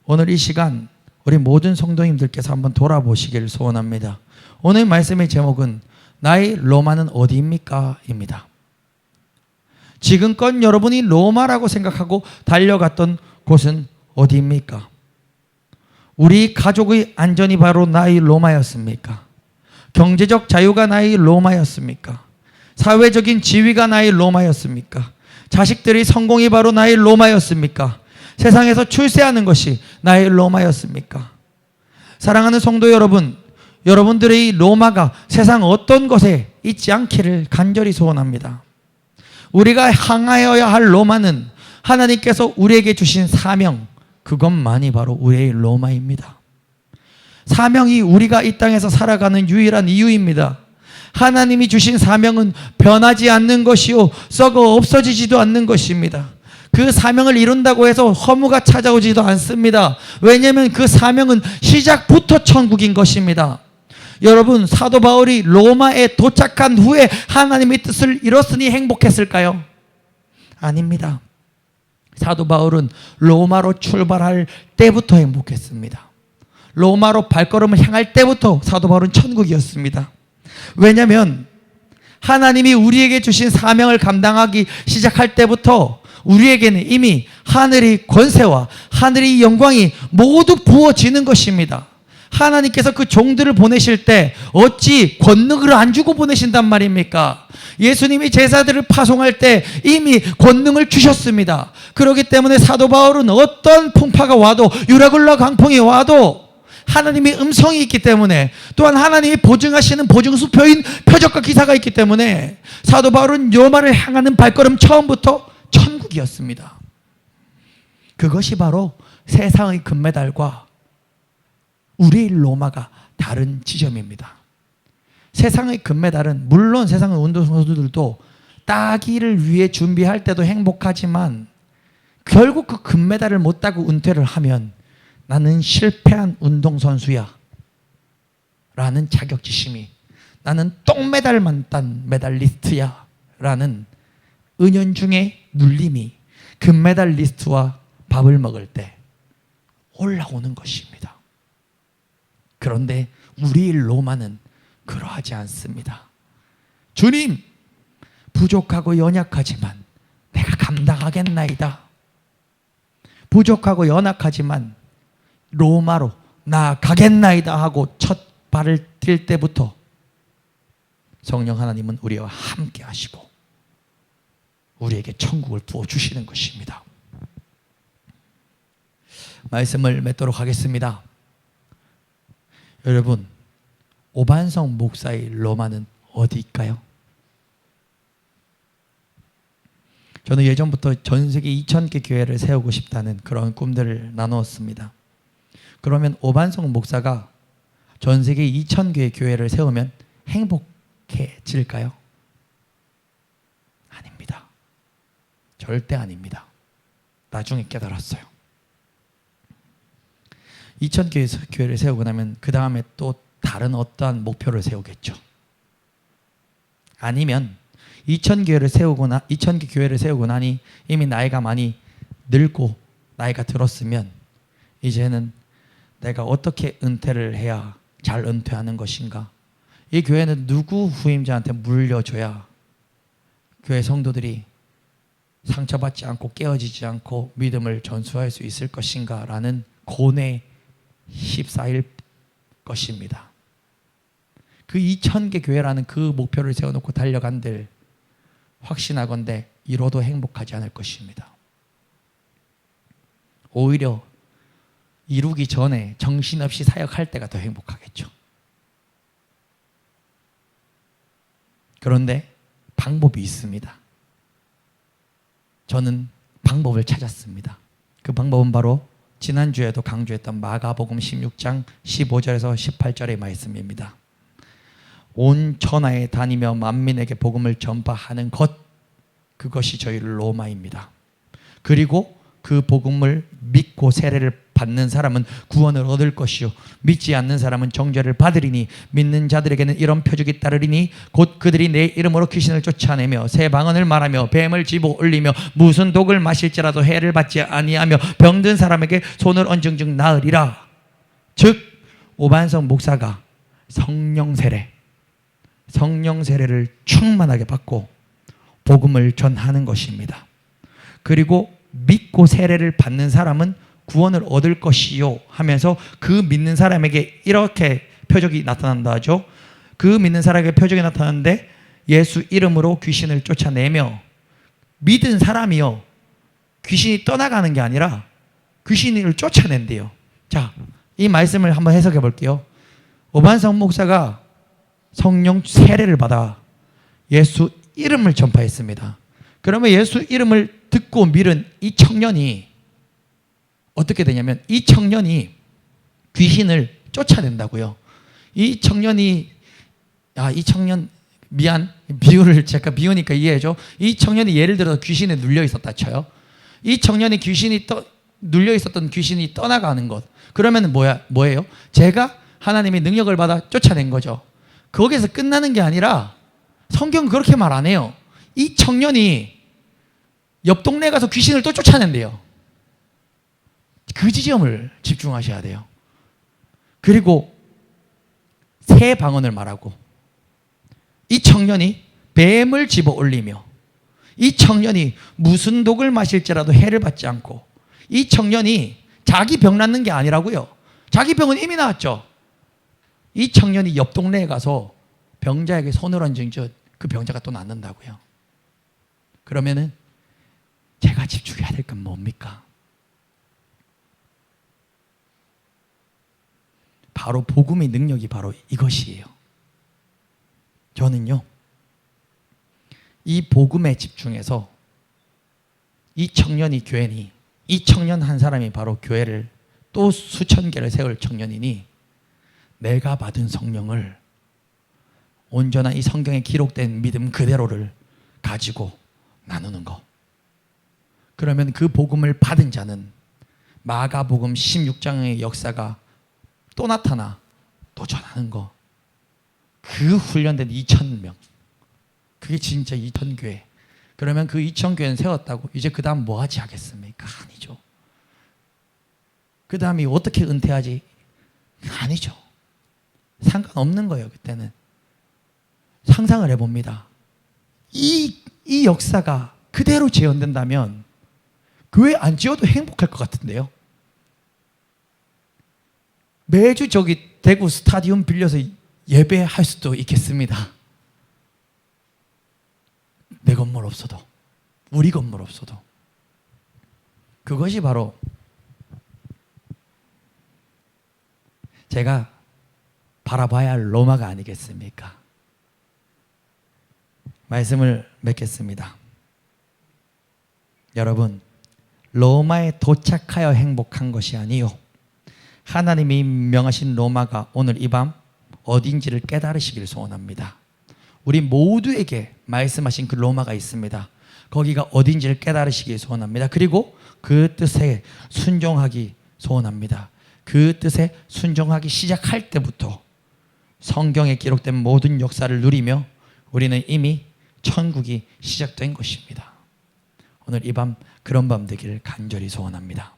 오늘 이 시간 우리 모든 성도님들께서 한번 돌아보시기를 소원합니다. 오늘 말씀의 제목은 나의 로마는 어디입니까? 입니다. 지금껏 여러분이 로마라고 생각하고 달려갔던 곳은 어디입니까? 우리 가족의 안전이 바로 나의 로마였습니까? 경제적 자유가 나의 로마였습니까? 사회적인 지위가 나의 로마였습니까? 자식들의 성공이 바로 나의 로마였습니까? 세상에서 출세하는 것이 나의 로마였습니까? 사랑하는 성도 여러분, 여러분들의 로마가 세상 어떤 것에 있지 않기를 간절히 소원합니다. 우리가 향하여야 할 로마는 하나님께서 우리에게 주신 사명, 그것만이 바로 우리의 로마입니다. 사명이 우리가 이 땅에서 살아가는 유일한 이유입니다. 하나님이 주신 사명은 변하지 않는 것이요 썩어 없어지지도 않는 것입니다. 그 사명을 이룬다고 해서 허무가 찾아오지도 않습니다. 왜냐하면 그 사명은 시작부터 천국인 것입니다. 여러분, 사도 바울이 로마에 도착한 후에 하나님의 뜻을 이뤘으니 행복했을까요? 아닙니다. 사도 바울은 로마로 출발할 때부터 행복했습니다. 로마로 발걸음을 향할 때부터 사도 바울은 천국이었습니다. 왜냐하면 하나님이 우리에게 주신 사명을 감당하기 시작할 때부터 우리에게는 이미 하늘의 권세와 하늘의 영광이 모두 부어지는 것입니다. 하나님께서 그 종들을 보내실 때 어찌 권능을 안 주고 보내신단 말입니까? 예수님이 제자들을 파송할 때 이미 권능을 주셨습니다. 그렇기 때문에 사도 바울은 어떤 풍파가 와도, 유라굴라 강풍이 와도 하나님의 음성이 있기 때문에, 또한 하나님이 보증하시는 보증수표인 표적과 기사가 있기 때문에 사도 바울은 로마를 향하는 발걸음 처음부터 천국이었습니다. 그것이 바로 세상의 금메달과 우리의 로마가 다른 지점입니다. 세상의 금메달은, 물론 세상의 운동선수들도 따기를 위해 준비할 때도 행복하지만 결국 그 금메달을 못 따고 은퇴를 하면 나는 실패한 운동선수야 라는 자격지심이, 나는 똥메달만 딴 메달리스트야 라는 은연중의 눌림이 금메달리스트와 밥을 먹을 때 올라오는 것입니다. 그런데 우리 로마는 그러하지 않습니다. 주님, 부족하고 연약하지만 내가 감당하겠나이다. 부족하고 연약하지만 로마로 나아가겠나이다 하고 첫 발을 뛸 때부터 성령 하나님은 우리와 함께 하시고 우리에게 천국을 부어주시는 것입니다. 말씀을 맺도록 하겠습니다. 여러분, 오반성 목사의 로마는 어디일까요? 저는 예전부터 전 세계 2000개 교회를 세우고 싶다는 그런 꿈들을 나누었습니다. 그러면 오반성 목사가 전 세계 2000개의 교회를 세우면 행복해질까요? 아닙니다. 절대 아닙니다. 나중에 깨달았어요. 2000개의 교회를 세우고 나면 그 다음에 또 다른 어떠한 목표를 세우겠죠. 아니면 2000개 교회를 세우고 나니 이미 나이가 많이 늙고 나이가 들었으면 이제는 내가 어떻게 은퇴를 해야 잘 은퇴하는 것인가? 이 교회는 누구 후임자한테 물려줘야 교회 성도들이 상처받지 않고 깨어지지 않고 믿음을 전수할 수 있을 것인가? 라는 고뇌에 휩싸일 것입니다. 그 2000개 교회라는 그 목표를 세워놓고 달려간들 확신하건대 이뤄도 행복하지 않을 것입니다. 오히려 이루기 전에 정신없이 사역할 때가 더 행복하겠죠. 그런데 방법이 있습니다. 저는 방법을 찾았습니다. 그 방법은 바로 지난주에도 강조했던 마가복음 16장 15절에서 18절의 말씀입니다. 온 천하에 다니며 만민에게 복음을 전파하는 것, 그것이 저희 로마입니다. 그리고 그 복음을 믿고 세례를 받는 사람은 구원을 얻을 것이요 믿지 않는 사람은 정죄를 받으리니 믿는 자들에게는 이런 표적이 따르리니 곧 그들이 내 이름으로 귀신을 쫓아내며 새 방언을 말하며 뱀을 집어 올리며 무슨 독을 마실지라도 해를 받지 아니하며 병든 사람에게 손을 얹은즉 나으리라. 즉 오반성 목사가 성령 세례를 충만하게 받고 복음을 전하는 것입니다. 그리고 믿고 세례를 받는 사람은 구원을 얻을 것이요 하면서 그 믿는 사람에게 이렇게 표적이 나타난다 하죠. 그 믿는 사람에게 표적이 나타나는데 예수 이름으로 귀신을 쫓아내며, 믿은 사람이요 귀신이 떠나가는 게 아니라 귀신을 쫓아낸대요. 자, 이 말씀을 한번 해석해 볼게요. 오반성 목사가 성령 세례를 받아 예수 이름을 전파했습니다. 그러면 예수 이름을 듣고 믿은 이 청년이 어떻게 되냐면 이 청년이 귀신을 쫓아낸다고요. 이 청년 비유를 제가 비우니까 이해해줘. 이 청년이 예를 들어서 귀신에 눌려 있었다 쳐요. 이 청년이 눌려 있었던 귀신이 떠나가는 것. 그러면 뭐예요? 제가 하나님의 능력을 받아 쫓아낸 거죠. 거기서 끝나는 게 아니라 성경은 그렇게 말 안 해요. 이 청년이 옆 동네에 가서 귀신을 또 쫓아낸대요. 그 지점을 집중하셔야 돼요. 그리고 새 방언을 말하고 이 청년이 뱀을 집어 올리며, 이 청년이 무슨 독을 마실지라도 해를 받지 않고, 이 청년이 자기 병 낫는 게 아니라고요. 자기 병은 이미 나았죠. 이 청년이 옆 동네에 가서 병자에게 손을 얹은 즉 그 병자가 또 낫는다고요. 그러면은 제가 집중해야 될 건 뭡니까? 바로 복음의 능력이 바로 이것이에요. 저는요, 이 복음에 집중해서 이 청년이 교회니, 이 청년 한 사람이 바로 교회를 또 수천 개를 세울 청년이니, 내가 받은 성령을 온전한 이 성경에 기록된 믿음 그대로를 가지고 나누는 거. 그러면 그 복음을 받은 자는 마가복음 16장의 역사가 또 나타나 또 전하는 거. 그 훈련된 2,000명. 그게 진짜 2,000교회. 그러면 그 2,000교회는 세웠다고 이제 그 다음 뭐 하지 하겠습니까? 아니죠. 그 다음이 어떻게 은퇴하지? 아니죠. 상관없는 거예요. 그때는. 상상을 해봅니다. 이 역사가 그대로 재현된다면 교회 안 지어도 행복할 것 같은데요. 매주 저기 대구 스타디움 빌려서 예배할 수도 있겠습니다. 내 건물 없어도, 우리 건물 없어도. 그것이 바로 제가 바라봐야 할 로마가 아니겠습니까? 말씀을 맺겠습니다. 여러분, 로마에 도착하여 행복한 것이 아니요, 하나님이 명하신 로마가 오늘 이 밤 어딘지를 깨달으시길 소원합니다. 우리 모두에게 말씀하신 그 로마가 있습니다. 거기가 어딘지를 깨달으시길 소원합니다. 그리고 그 뜻에 순종하기 소원합니다. 그 뜻에 순종하기 시작할 때부터 성경에 기록된 모든 역사를 누리며 우리는 이미 천국이 시작된 것입니다. 오늘 이 밤 그런 밤 되기를 간절히 소원합니다.